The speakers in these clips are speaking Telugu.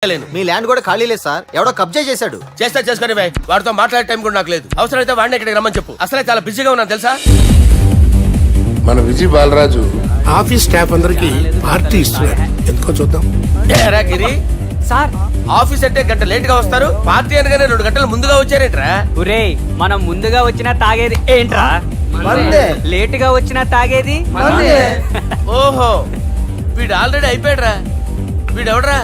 మీ ల్యాండ్ కూడా ఖాళీ లేదు సార్, ఎవడో కబ్జా చేశాడు. చేస్తా చేసుకుని వాడితో మాట్లాడే టైం కూడా నాకు లేదు. అవసరమైతే వాడిని ఇక్కడికి రమ్మని చెప్పు. అసలే చాలా బిజీగా ఉన్నాను తెలుసా. మన విజయ్ బాలరాజు ఆఫీస్ స్టాఫ్ అందరికి పార్టీ ఇస్తున్నారు, ఎందుకో చూద్దాం. ఏరా గిరి సార్, ఆఫీస్ అంటే గంట లేట్ గా వస్తారు, పార్టీ అనగానే 2 గంటలు ముందుగా వచ్చారేంట్రా? ఒరే మనం ముందుగా వచ్చినా తాగేది ఏంట్రా? లేట్ గా వచ్చినా తాగేది. ఓహో, వీడు ఆల్రెడీ అయిపోయాడురా. వీడెవడరా?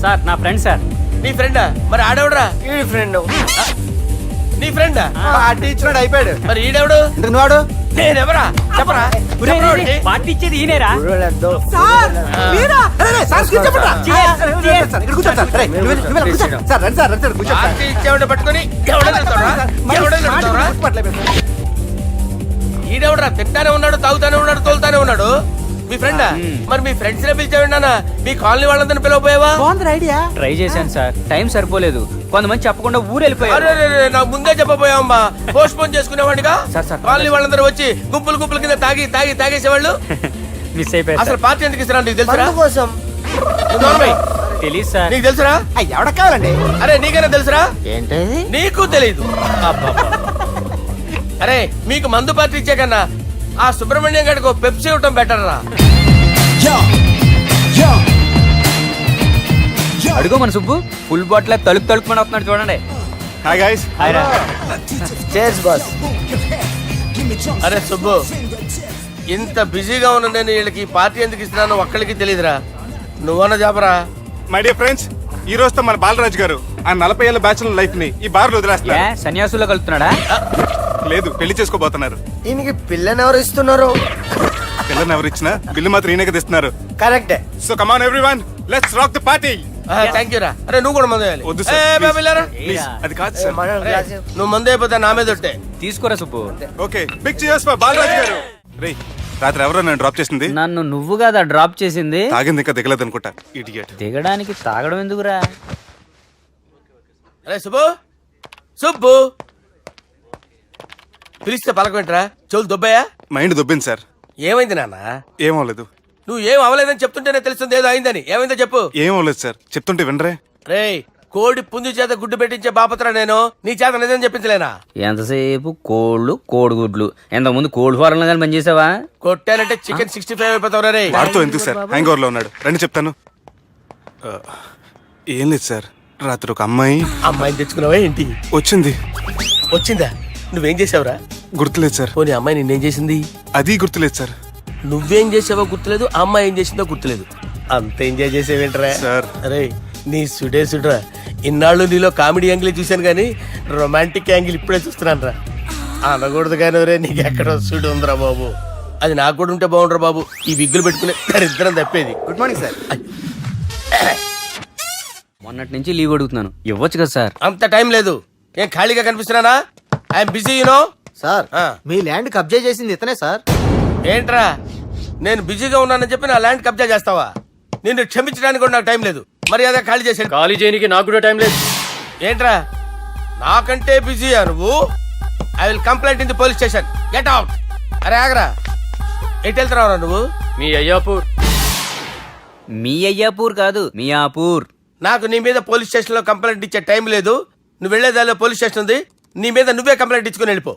సార్ నా ఫ్రెండ్ సార్. నీ ఫ్రెండా? మరి ఆడెవడరా? ఈ ఫ్రెండ్. నీ ఫ్రెండా? పార్టీ ఇచ్చినాడు, అయిపోయాడు. మరి ఈడెవడు? వాడు నేనెవరా చెప్పరా? పార్టీ ఇచ్చేది ఈనేరా? పార్టీ ఇచ్చేవాడు పట్టుకొని ఈడెవడరా? తింటానే ఉన్నాడు, తాగుతానే ఉన్నాడు, తోలుతానే ఉన్నాడు. మీ ఫ్రెండా? మరి మీ ఫ్రెండ్స్ నే పిలిచావిన్నానా? మీ కాలనీ వాళ్ళందరినీ పిలవపోయావా? ట్రై చేశాను సార్, టైం సరిపోలేదు. కొంతమంది చెప్పకుండా ఊరు వెళ్ళిపోయారు. నాకు ముందే చెప్పపోయావమ్మా, పోస్ట్ పోన్ చేసుకునేవాడిగా. సార్, కాలనీ వాళ్ళందరూ వచ్చి గుంపుల కింద తాగేసేవాళ్ళు. మిస్ అయిపోయారు. అసలు పార్టీ ఎందుకు ఇస్తున్నా నీకు తెలుసురా? తెలీదు సార్. నీకు తెలుసురా? ఎవడ కావాలండి? అరే నీకైనా తెలుసురా? ఏంటి నీకు తెలీదు? అరే మీకు మందు పార్టీ ఇచ్చే కన్నా ఆ సుబ్రహ్మణ్యం గడికి పెప్సీ ఇవ్వటం బెటర్ రా. అడుగు మన సుబ్బు ఫుల్ బాటిల్ తలుపుమని వస్తున్నాడు చూడండి. Hi guys. హాయ్ రా. Chairs boss. అరే సుబ్బు, ఇంత బిజీగా ఉన్న నేను వీళ్ళకి పార్టీ ఎందుకు ఇస్తున్నాను ఒక్కడికి తెలియదురా. నువ్వన్న జాబరా? మై డియర్ ఫ్రెండ్స్, ఈ రోజుతో మన బాలరాజు గారు ఆ 40 ఏళ్ల బ్యాచులర్ లైఫ్ ని ఈ బార్ లో వదిలేస్తున్నారు. సన్యాసుల్లో కలుపుతున్నాడా? లేదు, పెళ్లి చేసుకోబోతున్నారు. ఈయనకి పిల్లని ఎవరు ఇస్తున్నారు? పిల్లని ఎవరు ఇచ్చినా బిల్లు మాత్రం ఈయనకే తెస్తున్నారు. కరెక్టే. So come on everyone, let's rock the party. Thank you రా. అరే నువ్వు కూడా మందు వేయాలి. వద్దు ఏ, సార్, బాబు వెళ్ళారా? ప్లీజ్. అది కాదు సార్. నువ్వు మందు అయిపోతే నా మీద ఒట్టే. తీసుకోరా Subbu. Okay, big cheers for Balaraju garu. రేయ్, రాత్రి ఎవరో నన్ను డ్రాప్ చేసింది? నన్ను నువ్వు కదా డ్రాప్ చేసింది. తాగింది ఇంకా దిగలేదు అనుకుంటా. ఇడియట్. దిగడానికి తాగడం ఎందుకురా? అరే సుబ్బు, సుబ్బు పిలిస్తే పలకమేంట్రా? చెవులు దొబ్బాయా? Mind దొబ్బింది sir. ఏమైంది నాన్న? ఏమవలేదు. నువ్వు ఏం అవలేదని చెప్తుంటేనే తెలుస్తుంది ఏదో అయిందని. ఏమైందో చెప్పు. ఏమవలేదు సార్, చెప్తుంటే వినరే. రేయ్, కోడి పుంజు చేత గుడ్డు పెట్టించే బాపత్రా నేను. నీ చేత నిజం చెప్పించలేనా? ఎంతసేపు కోళ్ళు కోడిగుడ్లు. ఎంతకుముందు కోడి ఫారంలో కానీ పనిచేసావా? కొట్టానంటే చికెన్ 65 అయిపోతావు రే. వాడుతూ ఎందుకు సార్, హ్యాంగ్ ఓవర్ లో ఉన్నాడు. రండి చెప్తాను. ఏం లేదు సార్, రాత్రి ఒక అమ్మాయిని తెచ్చుకున్నావా ఏంటి? వచ్చింది. వచ్చిందా? నువ్వేం చేసావురా? గుర్తులేదు సార్. పోనీ అమ్మాయి నిన్నేం చేసింది? అది గుర్తులేదు సార్. నువ్వేం చేసావో గుర్తులేదు, ఆ అమ్మాయి ఏం చేసిందో గుర్తులేదు. అంత ఎంజాయ్ చేసేవేంట్రా సార్? అరే నీ సుడే సుడ్రా. ఇన్నాళ్ళు నీలో కామెడీ యాంగిల్ చూశాను కానీ రొమాంటిక్ యాంగిల్ ఇప్పుడే చూస్తున్నాను రా. అనకూడదు కానీ రే, నీకు ఎక్కడ సుడు ఉందిరా బాబు. అది నాకు కూడా ఉంటే బాగుండ్రా బాబు. ఈ విగ్గులు పెట్టుకునే దరిద్రం తప్పేది. Good morning sir. మొన్నటి నుంచి లీవ్ అడుగుతున్నాను, ఇవ్వచ్చు కదా సార్? అంత టైం లేదు. ఏం ఖాళీగా కనిపిస్తున్నానా? I'm busy you know. సార్, మీ ల్యాండ్ కబ్జా చేసింది ఇతనే సార్. ఏంట్రా, నేను బిజీగా ఉన్నానని చెప్పి నా ల్యాండ్ కబ్జా చేస్తావా? నిన్ను క్షమించడానికి కూడా నాకు టైం లేదు. మరి అదే ఖాళీ చేసాడు. ఖాళీ చేయడానికి నాకు కూడా టైం లేదు. ఏంట్రా, నాకంటే బిజీయా నువ్వు? I will complaint in the police station. Get out. అరే ఆగరా, ఎటు వెళ్తున్నావురా నువ్వు? మీ అయ్యాపూర్. మీ అయ్యాపూర్ కాదు, మియాపూర్. నాకు నీ మీద పోలీస్ స్టేషన్ లో కంప్లైంట్ ఇచ్చే టైం లేదు. నువ్వు వెళ్లేదాలో పోలీస్ స్టేషన్ ఉంది. నీ మీద నువ్వే కంప్లైంట్ ఇచ్చుకుని వెళ్ళిపో.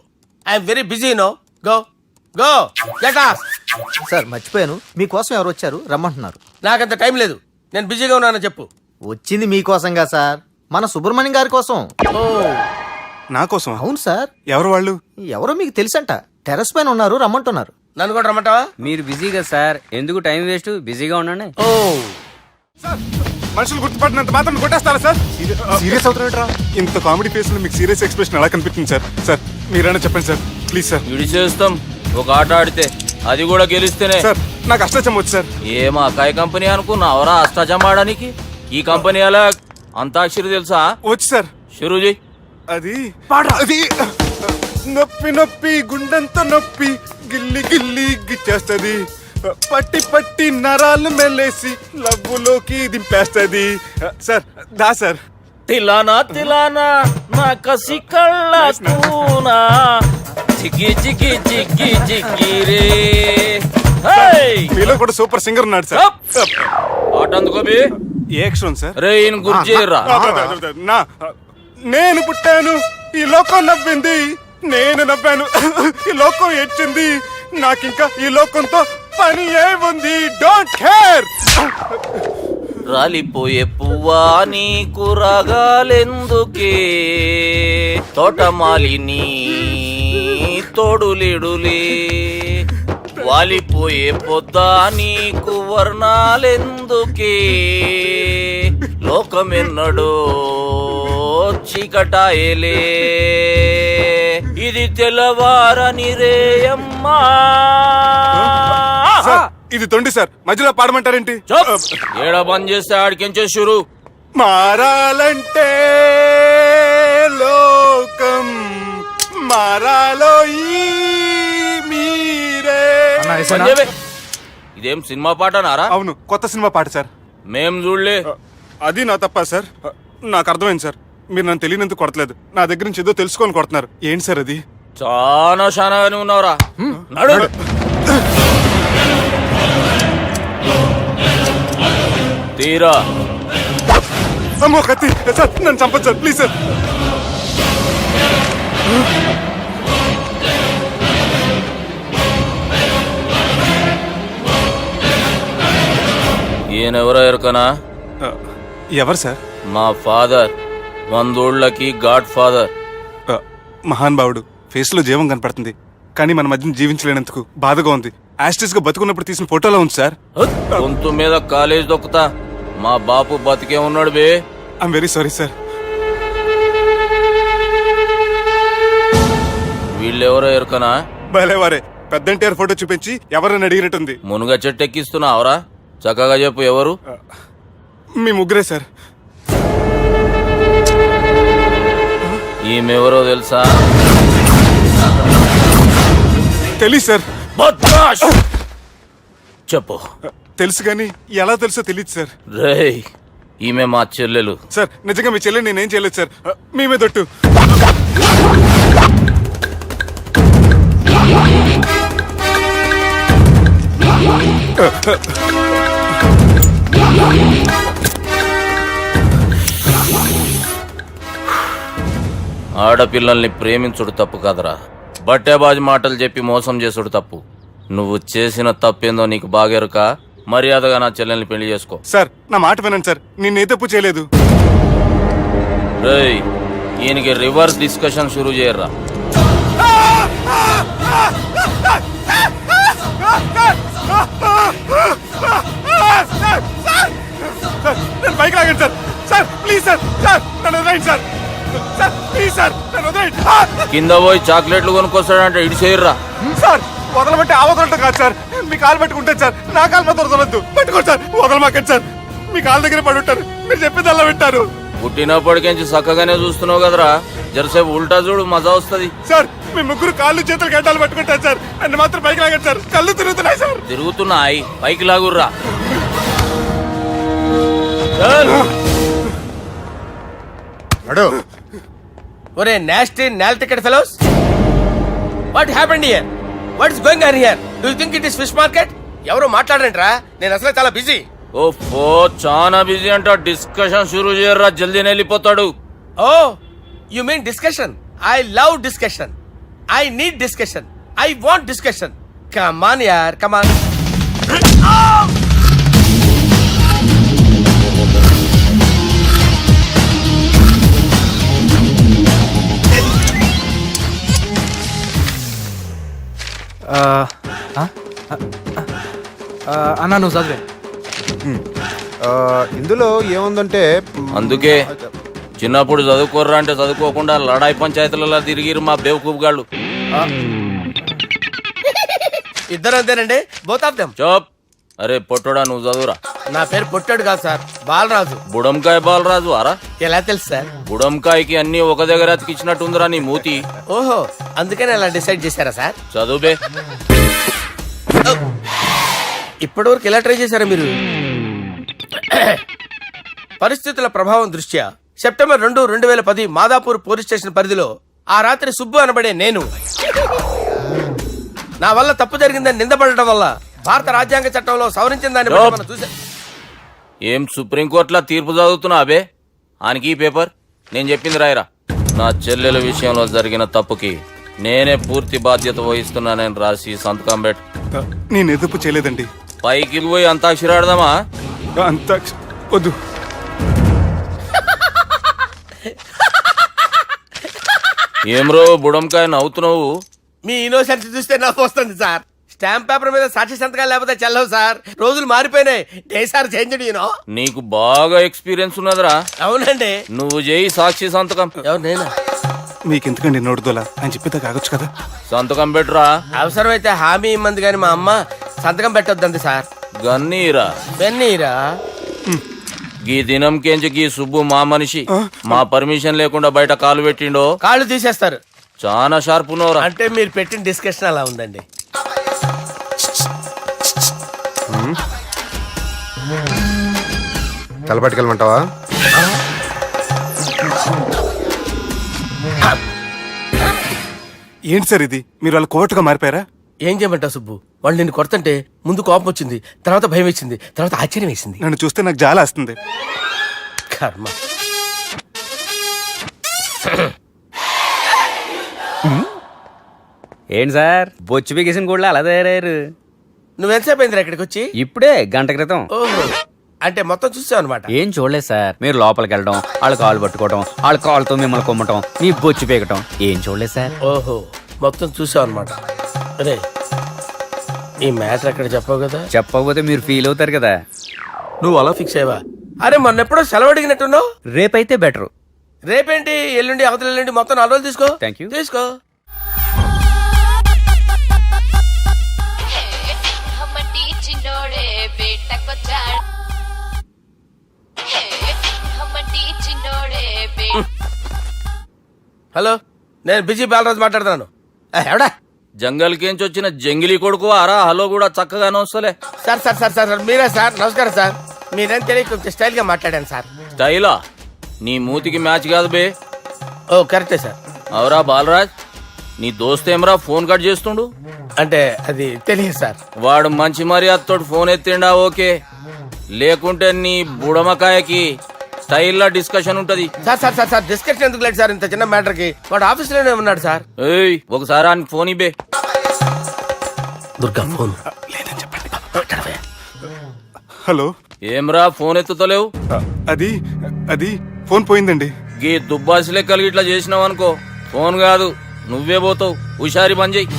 I'm very busy no. Go go get out. Sir మర్చిపోయాను, మీకోసం ఎవరు వచ్చారు రమ్మంటున్నారు. నాకంత టైం లేదు, నేను బిజీగా ఉన్నానని చెప్పు. వచ్చింది మీకోసంగా సార్, మన సుబ్రహ్మణ్యం గారి కోసం. ఓ, నా కోసం? అవును సార్. ఎవరు వాళ్ళు? ఎవరో మీకు తెలుసంట, టెర్రస్ పైన ఉన్నారు, రమ్మంటున్నారు. నన్ను కూడా రమ్మంటావా? మీరు బిజీ కదా సార్, ఎందుకు టైం వేస్ట్, బిజీగా ఉండండి. ఓ, సార్, మనుషులు గుర్తుపట్టినంత మాత్రం కొట్టేస్తారా సార్? సీరియస్ అవుతున్నారా? ఇంత కామెడీ ఫేస్ లో మీకు సీరియస్ ఎక్స్ప్రెషన్ ఎలా కనిపిస్తుంది సార్? సార్ మీరైనా చెప్పండి సార్, ప్లీజ్ సార్. ఇడి చేస్తాం ఒక ఆట ఆడితే, అది కూడా గెలిస్తేనే. సార్ నాకు అష్టచం వచ్చు సార్. ఏం అకాయ కంపెనీ అనుకున్నావరా అష్టాచం ఆడడానికి? ఈ కంపెనీ అలా అంతాక్షరి తెలుసా? వచ్చు సార్. షురూ చేయి. అది అది నొప్పి నొప్పి గుండెంత నొప్పి గిల్లి గిల్లి గిచ్చేస్తది, పట్టి పట్టి నరాలు మెల్లేసి లవ్వులోకి దింపేస్తది. సార్ దా సార్. తిలానా తిలానా నా కసి కళ్ళ కూనా జిగి జిగి జిగి జిగి రే. మీలో కూడా సూపర్ సింగర్ ఉన్నాడు సార్. ఆట అందుకోబి. ఏ అక్షరం సార్? రే ఈయన గుర్తు చేయరా. నా నేను పుట్టాను, ఈ లోకం నవ్వింది, నేను నవ్వాను, ఈ లోకం ఏడ్చింది, నాకింకా ఈ లోకంతో పని ఏముంది, డోంట్ కేర్. రాలిపోయే పువ్వా నీకు రాగాలెందుకే, తోటమాలిని తోడులిడులే, వాలిపోయే పొద్దా నీకు వర్ణాలెందుకే, లోకమెన్నడో చీకటాయలే, ఇది తెల్లవారని రేయమ్మా. సార్, ఇది తొండి సార్, మధ్యలో పాడమంటారేంటి? ఏడా బంద్ చేస్తే ఆడికించే షురు. మారాలంటే లోకం మారాలో ఈ మీరే. బంద్ చేయవే. ఇదేం సినిమా పాట నారా? అవును, కొత్త సినిమా పాట సార్. మేం చూడలే. అది నా తప్ప సార్. నాకు అర్థమైంది సార్, మీరు నన్ను తెలియనందుకు కొడతలేదు, నా దగ్గర నుంచి ఏదో తెలుసుకొని కొడుతున్నారు. ఏంటి సార్ అది? చాలా శానాగానే ఉన్నావురా. నడు. తీరా. అమ్మో కత్తి సార్, నన్ను చంపదు సార్, ప్లీజ్ సార్. ఈయనెవరో ఎరకనా? ఎవరు సార్? మా ఫాదర్, 100 గాడ్ ఫాదర్. మహాన్ భావుడు, ఫేస్ లో జీవం కనపడుతుంది, కానీ మన మధ్యన జీవించలేనందుకు బాధగా ఉంది. యాస్టిస్ గా బతుకున్నప్పుడు తీసిన ఫోటోలో ఉంది సార్. గొంతు మీద కాలేజ్ దొక్కుతా. మా బాపు బతికే ఉన్నాడు బే. I'm very sorry sir. వీళ్ళెవరో ఎరకనా? భలేవారే, పెద్ద ఎన్టీఆర్ ఫోటో చూపించి ఎవరని అడిగినట్టుంది. మునుగ చెట్టు ఎక్కిస్తున్నావురా? చక్కగా చెప్పు ఎవరు? మీ ముగ్గురే సార్. ఈమెవరో తెలుసా? తెలీదు సార్. బద్మాష్! చెప్పు. తెలుసు కానీ ఎలా తెలుసో తెలియదు సార్. రేయ్, ఈమె మా చెల్లెలు. సార్, నిజంగా మీ చెల్లెని నేనేం చేయలేదు సార్, మీ మీద ఒట్టు. ఆడపిల్లల్ని ప్రేమించుడు తప్పు కాదురా, బట్టేబాజు మాటలు చెప్పి మోసం చేసుడు తప్పు. నువ్వు చేసిన తప్పేందో నీకు బాగెరుక. మర్యాదగా నా చెల్లెల్ని పెళ్లి చేసుకో. సార్, నా మాట వినండి సార్, నేనే తప్పు చేయలేదు. రేయ్, ఈయనకి రివర్స్ డిస్కషన్ షురూ చేయర్రా. నేను బైక్ లాగండి sir. Sir please sir, sir నన్ను వదిలేయండి సార్. సార్ ప్లీజ్ సార్, నన్ను వదిలేయండి. కింద పోయి చాక్లెట్లు కొనుక్కొస్తాడంటే ఇటు చేయర్రా. సార్, వదలమంటే ఆ వదలటం కాదు సార్, మీ కాలు పట్టుకుంటాను సార్, నా కాలు మాత్రం వదలొద్దు. పట్టుకోండి సార్, వదలమాకండి సార్, మీ కాలు దగ్గర పడి ఉంటారు, మీరు చెప్పేది అలా వింటారు. పుట్టినప్పటికేంచి చక్కగానే చూస్తున్నావు కదరా, జరసేపు ఉల్టా చూడు, మజా వస్తుంది. సార్, మీ ముగ్గురు కాళ్ళు చేతులు గడ్డాలు పట్టుకుంటారు సార్, నన్ను మాత్రం పైకి లాగండి సార్, కళ్ళు తిరుగుతున్నాయి సార్. తిరుగుతున్నాయి, పైకి లాగుర్రా. ఒరే నాస్టీ నాల్టికెట్ fellows, what happened here? What is going on here? Do you think it is fish market? ఎవరు మాట్లాడండిరా, నేను అసలే చాలా బిజీ. ఓఫో, చాలా బిజీ అంట. డిస్కషన్ షురూ చేయర్రా, జల్దీనే వెళ్ళిపోతాడు. Oh, you mean discussion? I love discussion. I need discussion. I want discussion. Come on యార్, కమ్ ఆన్. అన్నా నువ్వు చదివే. ఇందులో ఏముందంటే అందుకే చిన్నప్పుడు చదువుకోర్రా అంటే చదువుకోకుండా లడాయి పంచాయతీలలో తిరిగిరు మా బేవకూపు గాళ్ళు. ఇద్దరు అంతేనండి, బోత్ ఆఫ్ దెమ్. చోప్. అరే పొట్టోడా, నువ్వు చదువురా. నా పేరు పొట్టాడు కాదు సార్, బాలరాజు. బుడంకాయ బాలరాజు అరా? ఎలా తెలుసు సార్? బుడంకాయకి అన్ని ఒక దగ్గర అతికిచ్చినట్టుందిరా నీ మూతి. ఓహో, అందుకని అలా డిసైడ్ చేశారా సార్? చదువుబే. ఇప్పటివరకు ఎలా ట్రై చేశారా మీరు? పరిస్థితుల ప్రభావం దృష్ట్యా సెప్టెంబర్ 2, 2010 మాదాపూర్ పోలీస్ స్టేషన్ పరిధిలో ఆ రాత్రి సుబ్బు అనబడే నేను నా వల్ల తప్పు జరిగిందని నిందపడటం వల్ల భారత రాజ్యాంగ చట్టంలో సవరించిన దాన్ని బట్టి మనం చూసా. ఏం సుప్రీంకోర్టులో తీర్పు చదువుతున్నా అబే ఆనికి ఈ పేపర్ నేను చెప్పింది రాయరా. నా చెల్లెల విషయంలో జరిగిన తప్పుకి నేనే పూర్తి బాధ్యత వహిస్తున్నానని రాసి సంతకం పెట్టు. నేను ఎదుపు చేయలేదండి. పైకి పోయి అంతాక్షరి ఆడదామా? అంత వద్దు. ఏమ్రో బుడంకాయ నవ్వుతున్నావు? మీ ఇన్నోసెన్స్ చూస్తే నాకు వస్తుంది సార్. స్టాంప్ పేపర్ మీద సాక్షి సంతకాలు లేకపోతే చెల్లవు సార్. రోజులు మారిపోయినాయి. Day sir change you know. నీకు బాగా ఎక్స్పీరియన్స్ ఉన్నదిరా. అవునండి. నువ్వు చేయి సాక్షి సంతకం. ఎవరు నేనా? మీకు ఎందుకండి నోడుదోలా అని చెప్పితే కాగొచ్చు కదా. సంతకం పెట్టురా. అవసరమైతే హామీ ఇమ్మంది కానీ మా అమ్మ సంతకం పెట్టొద్దండి సార్. గన్నీరా బెన్నీరా. గీ దినంకేంచి గీ సుబ్బు మా మనిషి మా పర్మిషన్ లేకుండా బయట కాలు పెట్టిండో కాళ్ళు తీసేస్తారు. చాలా షార్ప్ ఉన్నవరా. అంటే మీరు పెట్టిన డిస్కషన్ అలా ఉందండి. తలపట్టుకెళ్ళమంటావా? ఏంటి సార్ ఇది? మీరు వాళ్ళు కోర్టుగా మారిపోయారా? ఏం చేయమంటావు సుబ్బు? వాళ్ళు నిన్ను కొడుతుంటే ముందు కోపం వచ్చింది, తర్వాత భయం వేసింది, తర్వాత ఆశ్చర్యం వేసింది. నన్ను చూస్తే నాకు జాలి వస్తుంది. కర్మ. ఏంటి సార్ బొచ్చు బిగేసిన కూడా అలా తయారయ్యారు? నువ్వెంతసేపు అయిందిరా ఇక్కడికి వచ్చి? ఇప్పుడే గంట క్రితం. ఓహో, అంటే మొత్తం చూసావు అనమాట. ఏం చూడలేదు సార్. మీరు లోపలికి వెళ్ళడం, వాళ్ళ కాలు పట్టుకోవడం, వాళ్ళ కాలుతో మిమ్మల్ని కొమ్మటం, మీ బొచ్చు పీకటం ఏం చూడలేదు సార్. ఓహో, మొత్తం చూసావు అనమాట. అరే ఈ మ్యాటర్ అక్కడ చెప్పావు కదా. చెప్పకపోతే మీరు ఫీల్ అవుతారు కదా. నువ్వు అలా ఫిక్స్ అయ్యవా? అరే మొన్నెప్పుడో సెలవు అడిగినట్టున్నావు. రేపైతే బెటర్. రేపేంటి, ఎల్లుండి, అవతల ఎల్లుండి, మొత్తం 4 రోజులు తీసుకో. Thank you. తీసుకో. హలో, నేను బిజీ బాలరాజు మాట్లాడుతున్నాను. ఎవడా? జంగల్ కేంచి వచ్చిన జంగిలీ కొడుకు అరా. హలో కూడా చక్కగానే వస్తలే. Sir sir sir sir sir మీరే సార్. నమస్కారం సార్. మీరేం తెలియక కొంచెం స్టైల్ గా మాట్లాడాను సార్. స్టైలా? నీ మూతికి మ్యాచ్ కాదు బే. ఓ కరెక్టే సార్. అవరా బాలరాజ్, నీ దోస్త్ ఏమరా ఫోన్ కట్ చేస్తుండు? అంటే అది తెలియదు సార్. వాడు మంచి మర్యాదతో ఫోన్ ఎత్తిండా ఓకే, లేకుంటే నీ బుడమకాయకి స్టైల్లా డిస్కషన్ ఉంటది. Sir sir sir sir discussion ఎందుకు లేదు సార్? ఇంత చిన్న మ్యాటర్ కి వాడు ఆఫీస్ లోనే ఉన్నాడు సార్. ఏయ్ ఒకసారి ఆయనకి ఫోన్ ఇబ్బే. దుర్గా ఫోన్. లేదని చెప్పండి. హలో. ఏమ్రా ఫోన్ ఎత్తుతలేవు? అది అది ఫోన్ పోయిందండి. గీ దుబ్బాసి లెక్కలు ఇట్లా చేసినావు అనుకో, ఫోన్ కాదు నువ్వే పోతావు. హుషారి పని చెయ్యి.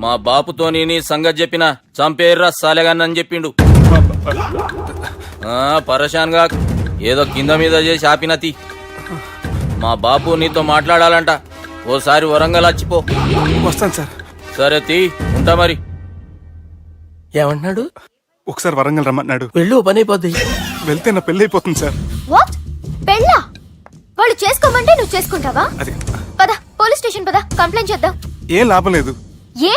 మా బాపుతో నీ సంగతి చెప్పిన చంపేర్రా సాలెగాన్ని చెప్పిండు. పరేషాన్ గా ఏదో కింద మీద చేసి ఆపినతి. మా బాపు నీతో మాట్లాడాలంట. ఓసారి వరంగల్ వచ్చిపో. వస్తాను సార్. సరే తీ, ఉంటా మరి. ఏమంటున్నాడు? ఒకసారి వరంగల్ రమ్మన్నాడు. వెళ్ళు, పని అయిపోద్ది. వెళ్తే నా పెళ్లి అయిపోతుంది సార్. వాట్? పెళ్ళా? వాళ్ళు చేసుకోమంటే నువ్వు చేసుకుంటావా? అది పద పోలీస్ స్టేషన్ పద, కంప్లైంట్ చేద్దాం. ఏం లాభం లేదు. ఏ?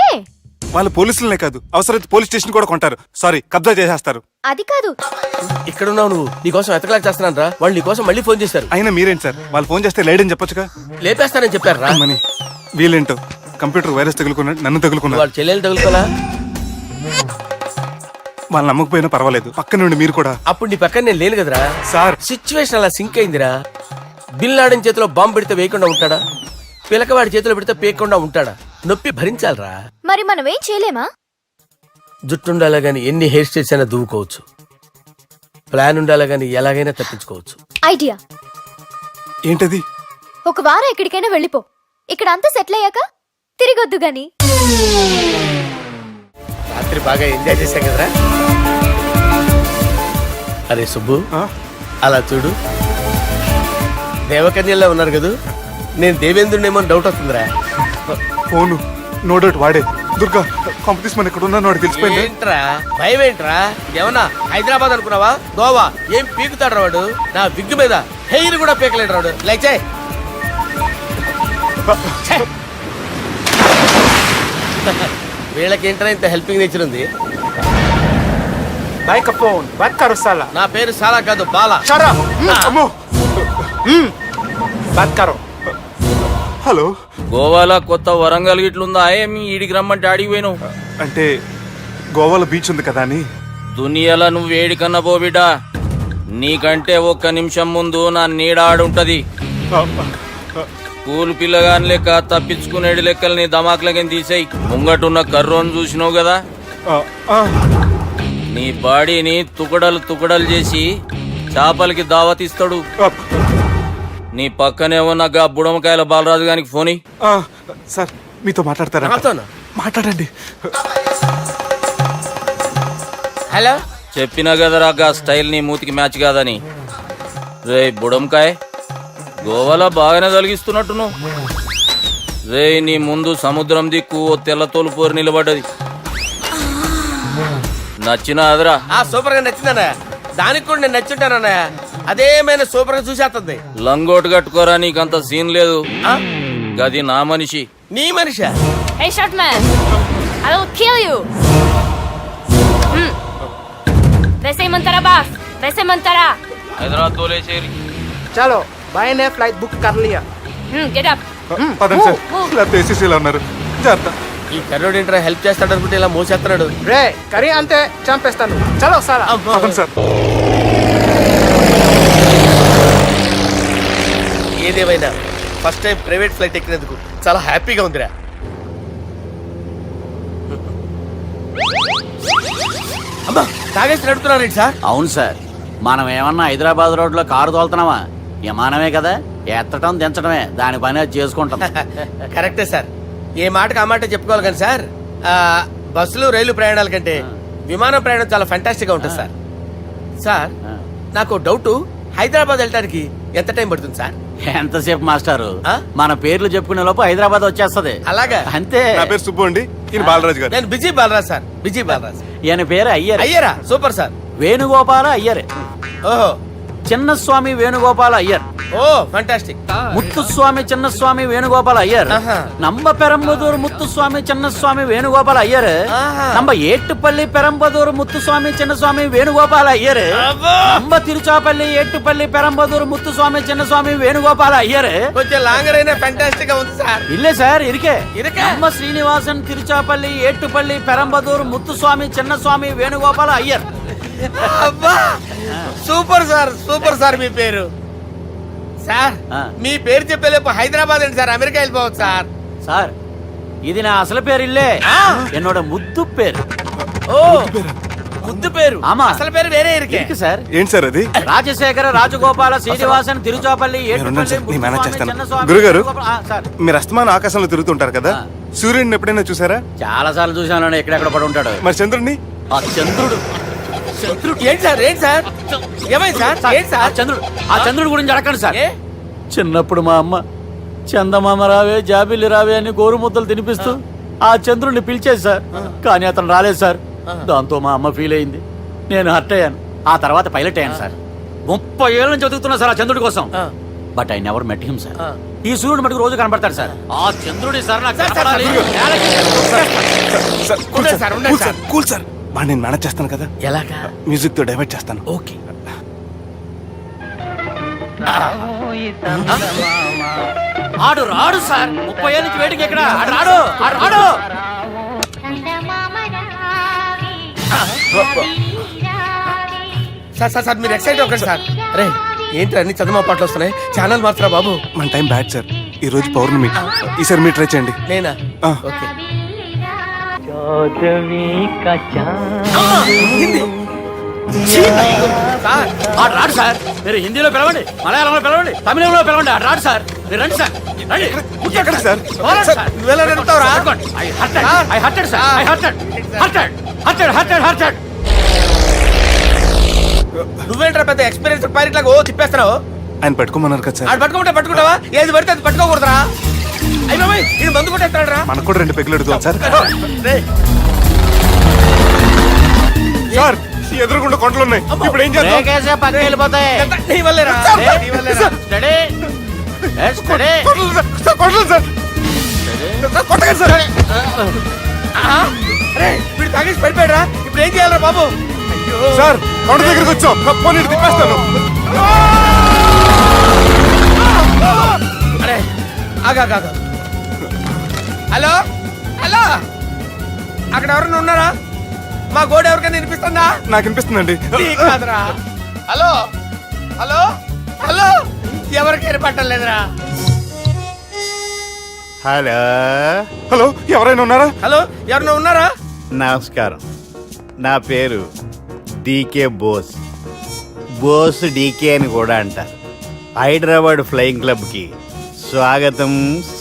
వాళ్ళు పోలీసులనే కాదు, అవసరమైతే పోలీస్ స్టేషన్ కూడా కొంటారు. సారీ, కబ్జా చేసేస్తారు. అది కాదు. ఇక్కడ ఉన్నావు నువ్వు. నీకోసం ఎతకలేక చేస్తున్నాను రా. వాళ్ళు నీకోసం మళ్ళీ ఫోన్ చేశారు. అయినా మీరేంటి సార్, వాళ్ళు ఫోన్ చేస్తే లేడని చెప్పొచ్చుగా. లేపేస్తానని చెప్పారు రా. మని వీళ్ళేంటో కంప్యూటర్ వైరస్ తగులుకున్నాడు, నన్ను తగులుకున్నాడు. వాళ్ళు చెల్లెలు తగులుకోలా? వాళ్ళు నమ్మకపోయినా పర్వాలేదు, పక్క నుండి మీరు కూడా. అప్పుడు నీ పక్కన నేను లేను కదరా సార్. సిచ్యువేషన్ అలా సింక్ అయిందిరా. బిల్ లాడన్ చేతిలో బాంబు పెడితే వేయకుండా ఉంటాడా? పిలకవాడి చేతిలో పెడితే పేయకుండా ఉంటాడా? నొప్పి భరించాలరా. మరి మనం ఏం చేయలేమా? జుట్టు ఉండాలా గాని ఎన్ని హెయిర్ స్టైల్స్ అయినా దువ్వుకోవచ్చు. ప్లాన్ ఉండాలా గాని ఎలాగైనా తప్పించుకోవచ్చు. ఐడియా ఏంటది? ఒక వారం ఎక్కడికైనా వెళ్ళిపో. ఇక్కడ అంతా సెటిల్ అయ్యాక తిరిగొద్దు గాని. రాత్రి బాగా ఎంజాయ్ చేశా కదరా. అరే సుబ్బు, అలా చూడు. దేవకన్యల్లో ఉన్నారు కదా, నేను దేవేంద్రునేమో డౌట్ వస్తుందిరా. ఫోను నో డౌట్ వాడే. దుర్గా కాంపిటీషన్ మన ఇక్కడ ఉన్నాను, వాడు తెలిసిపోయింది. ఏంట్రా భయం ఏంట్రా? ఏమన్నా హైదరాబాద్ అనుకున్నావా? గోవా? ఏం పీకుతాడు వాడు? నా విగ్గు మీద హెయిర్ కూడా పీకలేడు రాడు. లైక్ చేయి. వీళ్ళకేంట్రా ఇంత హెల్పింగ్ నేచర్ ఉంది? నా పేరు సాలా కాదు, బాలా. అమ్మో. హలో. గోవాలో కొత్త వరంగల్ గిట్లుందా? ఏమి ఈడికి రమ్మంటే ఆడికి పోయినావు? అంటే గోవాలో బీచ్ ఉంది కదా అని. దునియాలో నువ్వు వేడికన్నా పో బిడ్డ, నీకంటే ఒక్క నిమిషం ముందు నా నీడ ఆడుంటది. స్కూల్ పిల్లగాని లెక్క తప్పించుకునేడు లెక్కలు నీ దమాకులకి తీసేయి. ముంగటున్న కర్రోని చూసినావు కదా, నీ బాడీని తుకడలు తుకడలు చేసి చేపలకి దావతిస్తాడు. నీ పక్కనే ఉన్న గా బుడమకాయల బాలరాజు గానికి ఫోని. సార్ మీతో మాట్లాడతారా? నాతోనా? మాట్లాడండి. హలో, చెప్పినా కదరా గా స్టైల్ నీ మూతికి మ్యాచ్ కాదని. రే బుడంకాయ్, గోవాలో బాగానే తొలగిస్తున్నట్టును. రే నీ ముందు సముద్రం దిక్కు ఓ తెల్లతోలు పోరు నిలబడ్డది. నచ్చిన అదరా? సూపర్ గా నచ్చిందన్నయ్య. దానికి కూడా నేను నచ్చుంటానన్నయ్య. అదేమైనా సూపర్ గా చూసేస్తుంది. లంగోటు కట్టుకోరా, నీకంత సీన్ లేదు. గది నా మనిషి. నీ Manisha? Hey, short man! I will kill you! Vesemantara, boss! Vesemantara! Hyderabad తోలేసేరి. चलो भाई ने फ्लाइट बुक कर लिया. Get up! పదండి సార్, లేకపోతే ఏసీసీలో ఉన్నారు. జాగ్రత్త. ఈ కర్రోడు ఏంట్రా హెల్ప్ చేస్తాడు అనుకుంటే ఇలా మోసేస్తున్నాడు. రే కరీ అంతే చంపేస్తాను. చలో సారా. పదండి సార్. ఏదేమైనా ఫస్ట్ టైం ప్రైవేట్ ఫ్లైట్ ఎక్కినందుకు చాలా హ్యాపీగా ఉందిరా. అమ్మా, తాగేసి నడుపుతున్నారేంటి సార్? అవును సార్, మనం ఏమన్నా హైదరాబాద్ రోడ్లో కారు తోలుతున్నామా? విమానమే కదా, ఎత్తటం దించడమే దాని పని అది చేసుకుంటాం. కరెక్టే సార్. ఏ మాటకు ఆ మాట చెప్పుకోవాలి కానీ సార్, బస్సులు రైలు ప్రయాణాల కంటే విమానం ప్రయాణం చాలా ఫంటాస్టిక్ గా ఉంటుంది సార్. సార్ నాకు డౌట్, హైదరాబాద్ వెళ్ళడానికి ఎంత టైం పడుతుంది సార్? ఎంతసేపు మాస్టారు, ఆ? మన పేర్లు చెప్పుకునే లోపు హైదరాబాద్ వచ్చేస్తది. అలాగా? అంతే. నా పేరు సుబ్బు అండి, ఈయన బాలరాజు గారు. నేను busy Balaraj sir. Busy Balaraj. ఈయన పేరు అయ్యర్. అయ్యరా? Super sir. వేణుగోపాల అయ్యర్. ఓహో, చిన్నస్వామి వేణుగోపాల అయ్యర్. Oh fantastic. ముత్తుస్వామి చిన్నస్వామి వేణుగోపాల అయ్యర్. ఆహా. నంబ పెరంబదూరు ముత్తుస్వామి చిన్నస్వామి వేణుగోపాల అయ్యర్. ఆహా. నంబ ఏట్టుపల్లి పెరంబదూరు ముత్తుస్వామి చిన్నస్వామి వేణుగోపాల అయ్యర్. అబ్బో! నంబ తిరుచాపల్లి ఏట్టుపల్లి పెరంబదూరు ముత్తుస్వామి చిన్నస్వామి వేణుగోపాల అయ్యర్. కొంచెం లాంగర్ అయినా ఫంటాస్టిక్ గా ఉంది సార్. ఇల్లే సార్, ఇరికే. ఇరికే? నంబ శ్రీనివాసన్ తిరుచాపల్లి ఏట్టుపల్లి పెరంబదూరు ముత్తుస్వామి చిన్నస్వామి వేణుగోపాల అయ్యర్. అబ్బా, సూపర్ సార్. Super sir. మీ పేరు సార్, ఆ. మీ పేరు చెప్పేలేపు హైదరాబాద్ అండి సార్, అమెరికా వెళ్ళిపోవచ్చు సార్. సార్, ఇది నా అసలు పేరు ఇల్లే. ఆ. ఎన్నోడ ముద్దు పేరు. ఓ ముద్దు పేరు. ఆమా. అసలు పేరు వేరే ఇరికే. ఇరికి సార్. ఏంటి సార్ అది? రాజశేఖర రాజగోపాల శ్రీనివాసన్ తిరుచాపల్లి మీరున్నాను సార్, నేను మేనేజ్ చేస్తాను. చిన్నస్వామి గురుగారు, వేణుగోపాల- ఆ, సార్, మీరు అస్తమానం ఆకాశంలో తిరుగుతుంటారు కదా, ఆ. సూర్యుడిని ఎప్పుడైనా చూసారా? చాలా సార్లు చూసాను, ఎక్కడెక్కడ పడి ఉంటాడు. మరి చంద్రుడిని? ఆ చంద్రుడు. చంద్రుడు ఏంటి సార్? ఏంటి సార్? ఏమైంది సార్? ఏంటి ఆ సార్? చంద్రుడు, ఆ చంద్రుడు గురించి అడగండి సార్. ఏ? చిన్నప్పుడు మా అమ్మ చందమామ రావే జాబిల్లి రావే అని గోరు ముద్దలు తినిపిస్తూ ఆ చంద్రుడిని పిలిచేది సార్. కానీ అతను రాలేదు సార్. దాంతో మా అమ్మ ఫీల్ అయింది, నేను హర్ట్ అయ్యాను. ఆ తర్వాత పైలట్ అయ్యాను సార్. 30 ఏళ్ళ నుంచి చదువుతున్నా సార్ ఆ చంద్రుడి కోసం. ఆ. But I never met him sir. ఆ. ఈ సూర్యుడు మటుకు రోజు కనబడతాడు సార్. ఆ చంద్రుడి సార్ నాకు సార్, కనపడాలి. సార్, కూల్ ఉండండి సార్, సార్, ఉండండి కూల్ సార్, కూల్ సార్. వాడిని నేను మేనేజ్ చేస్తాను కదా, ఎలాగా? మ్యూజిక్ తో డైవర్ట్ చేస్తాను. ఓకే. ఆడు రాడు సార్, 30 ఏళ్ళ నుంచి వేడికి ఎక్కడ ఆడు రాడు, ఆడు రాడు. సార్ సార్ సార్, మీరు ఎక్సైట్ అవ్వకండి సార్. అరే ఏంటి అన్ని చదువు పాటలు వస్తున్నాయి, ఛానల్ మార్చరా బాబు. మన టైం బ్యాడ్ సార్, ఈ రోజు పౌర్ణమి. ఈసారి మీరు ట్రై చేయండి. నేనా? ఆ. ఓకే. సార్ ఆడు రాడు సార్. మీరు హిందీలో పిలవండి, మలయాళంలో పిలవండి, తమిళంలో పిలవండి, ఆడు రాడు సార్. మీరు రండి సార్, రండి. ఎక్కడ సార్? పోరాడు సార్. నువ్వెలా నడుపుతావురా? పట్టుకోండి. I hurted, sir. I hurted. నువ్వేంట్రా పెద్ద ఎక్స్పీరియన్స్ పైరెట్ లాగా ఓ తిప్పేస్తున్నావు? ఆయన పెట్టుకోమన్నారు కదా సార్. ఆడు పట్టుకుంటావా? ఏది పడితే అది పట్టుకోకూడదురా. అయ్యి బాబాయ్, ఇది మందు కొట్టేస్తాడు రా. మనకు కూడా 2 పెగ్గులు అడుగుతాం సార్. సార్, ఈ ఎదురుగుండా కొండలు ఉన్నాయి, ఇప్పుడు ఏం చేద్దాం? బ్రేకేసే పక్కకి వెళ్ళిపోతాయి. నీ వల్లేరా? నీ వల్లేరా? Steady. Yes, steady. కొండలు సార్, సార్, కొండలు సార్. సార్, కొట్టకండి సార్. ఆ? అరే వీడు తాగేసి పడిపోయాడురా, ఇప్పుడు ఏం చేయాలరా బాబు? అయ్యో సార్, కొండ దగ్గరికి వచ్చాం, పోనీ ఇటు తిప్పేస్తాను. అరే ఆగా. హలో హలో, అక్కడ ఎవరన్నా ఉన్నారా? మా గోడ ఎవరికైనా వినిపిస్తుందా? నాకు అనిపిస్తుందండి. నీకు కాదురా. హలో హలో హలో ఎవరికి ఏర్పట్టలేదురా. హలో హలో, ఎవరైనా ఉన్నారా? హలో ఎవరైనా ఉన్నారా? నమస్కారం, నా పేరు డీకే బోస్. బోస్ డీకే అని కూడా అంటారు. హైదరాబాద్ ఫ్లయింగ్ క్లబ్కి స్వాగతం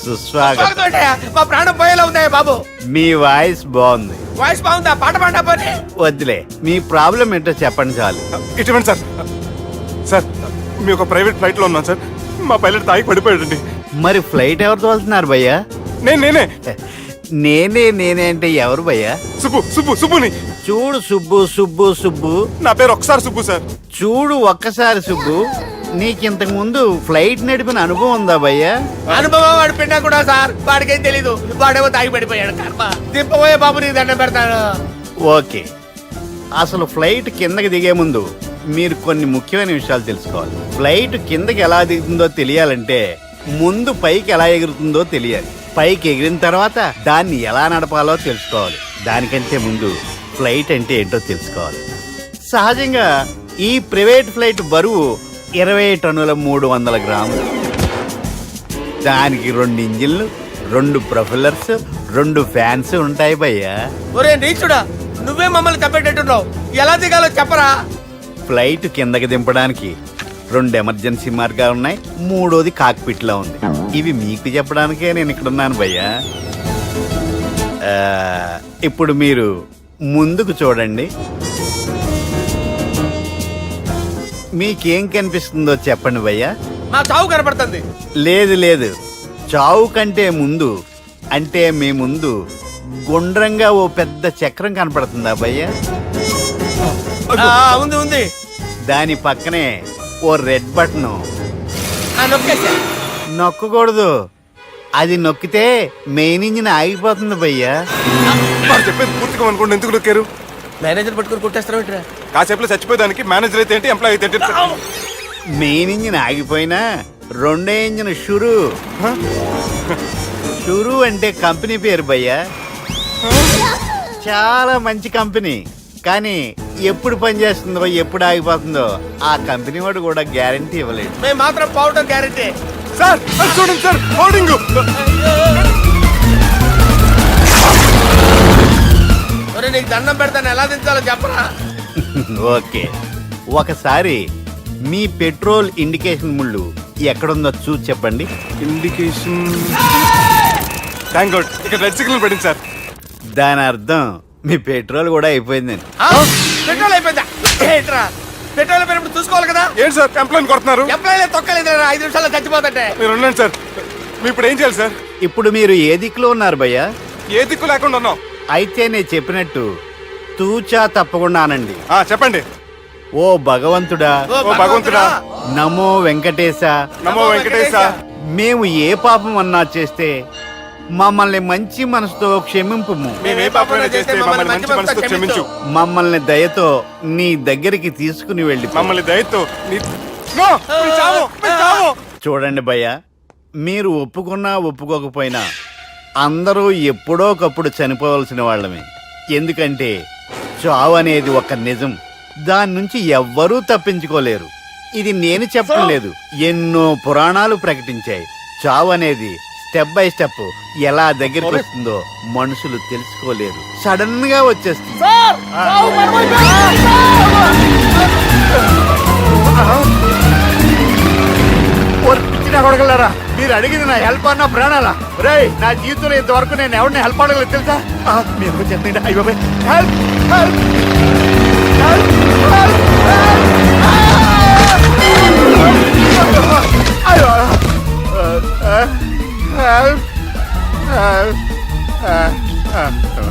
సుస్వాగతం. స్వాగతం ఏంటయ్యా? మా ప్రాణం పోయేలా ఉందా బాబు? మీ వాయిస్ బాగుంది. వాయిస్ బాగుందా? పాట పాడా పోనీ. వద్దులే, మీ ప్రాబ్లం ఏంటో చెప్పండి చాలు. ఇటువంటి సార్, సార్ మీ ఒక ప్రైవేట్ ఫ్లైట్ లో ఉన్నాం సార్. మా పైలట్ తాగి పడిపోయాడండి. మరి ఫ్లైట్ ఎవరితో వెళ్తున్నారు భయ్యా? నేనే నేనే అంటే ఎవరు భయ్యా? సుబ్బుని. చూడు సుబ్బు సుబ్బు సుబ్బు, నా పేరు ఒకసారి సుబ్బు సార్. చూడు ఒక్కసారి సుబ్బు, నీకింతకు ముందు ఫ్లైట్ నడిపిన అనుభవం ఉందా భయ్యా? అనుభవం వాడి పిండా కూడా సార్, వాడికేం తెలీదు. వాడేమో తాగి పడిపోయాడు. కర్మ. దింపబోయే బాబు నీకు దండం పెడతాను. ఓకే, అసలు ఫ్లైట్ కిందకి దిగే ముందు మీరు కొన్ని ముఖ్యమైన విషయాలు తెలుసుకోవాలి. ఫ్లైట్ కిందకి ఎలా దిగుతుందో తెలియాలంటే ముందు పైకి ఎలా ఎగురుతుందో తెలియాలి. పైకి ఎగిరిన తర్వాత దాన్ని ఎలా నడపాలో తెలుసుకోవాలి. దానికంటే ముందు ఫ్లైట్ అంటే ఏంటో తెలుసుకోవాలి. సహజంగా ఈ ప్రైవేట్ ఫ్లైట్ బరువు 20 టన్నుల 300 గ్రాములు. దానికి 2 ఇంజిన్లు, 2 ప్రొఫెల్లర్స్, 2 ఫ్యాన్స్ ఉంటాయి భయ్యా. ఒరే నీచుడా, నువ్వే మమ్మల్ని తప్పేటట్టున్నావు. ఎలా దిగాలో చెప్పరా? ఫ్లైట్ కిందకి దింపడానికి 2 ఎమర్జెన్సీ మార్గాలు ఉన్నాయి. 3వది కాక్పిట్ లో ఉంది. ఇవి మీకు చెప్పడానికే నేను ఇక్కడ ఉన్నాను భయ్యా. ఇప్పుడు మీరు ముందుకు చూడండి. మీకేం కనిపిస్తుందో చెప్పండి భయ్యా. మా చావు కనపడుతుంది. లేదు, చావు కంటే ముందు అంటే మీ ముందు గుండ్రంగా ఓ పెద్ద చక్రం కనపడుతుందా భయ్యా? ఉంది. దాని పక్కనే ఓ రెడ్ బటన్. నొక్కేసా. నొక్కకూడదు, అది నొక్కితే మెయిన్ ఇంజిన్ ఆగిపోతుంది భయ్యా. వాడు చెప్పేది పూర్తిగా అనుకోండి. ఎందుకు నొక్కారు? మేనేజర్ పట్టుకుని కొట్టేస్తారా? కాసేపులో చచ్చిపోయేదానికి మేనేజర్ అయితే ఏంటి, ఎంప్లాయ్ అయితే ఏంటి? మెయిన్ ఇంజిన్ ఆగిపోయినా 2వ ఇంజిన్ షురు అంటే కంపెనీ పేరు భయ్యా. చాలా మంచి కంపెనీ, కానీ ఎప్పుడు పనిచేస్తుందో ఎప్పుడు ఆగిపోతుందో ఆ కంపెనీ వాడు కూడా గ్యారంటీ ఇవ్వలేదు. మేము మాత్రం పోవడం గ్యారంటీ. సార్ అది చూడండి సార్, హోర్డింగ్. ఒరే నీకు దండం పెడతాను, ఎలా దించాలో చెప్పరా? ఓకే, ఒకసారి మీ పెట్రోల్ ఇండికేషన్ ముళ్ళు ఎక్కడుందో చూసి చెప్పండి. ఇండికేషన్. థ్యాంక్ గాడ్, ఇక్కడ రెడ్ సిగ్నల్ పడింది సార్. దాని అర్థం మీ పెట్రోల్ కూడా అయిపోయిందని. పెట్రోల్ అయిపోయిందా? ఏంట్రా, పెట్రోల్ అయిపోయినప్పుడు చూసుకోవాలి కదా. ఏంటి సార్ ఎంప్లాయ్ కొడుతున్నారు? ఎంప్లాయీ తొక్కలేదు. 5 నిమిషాల్లో చచ్చిపోతుంటే. మీరు ఉండండి సార్. మీరు ఇప్పుడు ఏం చేయాలి సార్? ఇప్పుడు మీరు ఏ దిక్కులో ఉన్నారు భయ్యా? ఏ దిక్కు లేకుండా ఉన్నాం. అయితే నేను చెప్పినట్టు తూచా తప్పకుండా అనండి. చెప్పండి. ఓ భగవంతుడా, ఓ భగవంతుడా, నమో వెంకటేశ, నమో వెంకటేశ. మేము ఏ పాపం అన్నా చేస్తే మమ్మల్ని మంచి మనసుతో క్షమింపు. మేమే పాపమైనా చేస్తే మమ్మల్ని మంచి మనసుతో క్షమించు. మమ్మల్ని దయతో నీ దగ్గరికి తీసుకుని వెళ్ళి మమ్మల్ని దయతో నో, మీ చావు, మీ చావు. చూడండి భయ్యా, మీరు ఒప్పుకున్నా ఒప్పుకోకపోయినా అందరూ ఎప్పుడో ఒకప్పుడు చనిపోవలసిన వాళ్ళమే. ఎందుకంటే చావు అనేది ఒక నిజం, దాని నుంచి ఎవ్వరూ తప్పించుకోలేరు. ఇది నేను చెప్పడం లేదు, ఎన్నో పురాణాలు ప్రకటించాయి. చావు అనేది స్టెప్ బై స్టెప్ ఎలా దగ్గరికి వస్తుందో మనుషులు తెలుసుకోలేరు, సడన్ గా వచ్చేస్తుంది. కొడగలరా, మీరు అడిగింది నా హెల్ప్ అన్న ప్రాణాలా? రే, నా జీవితంలో ఇంతవరకు నేను ఎవరిని హెల్ప్ అడగలేదు తెలుసా? మీరు చెప్పండి. అయ్యో హెల్ప్, హెల్ప్,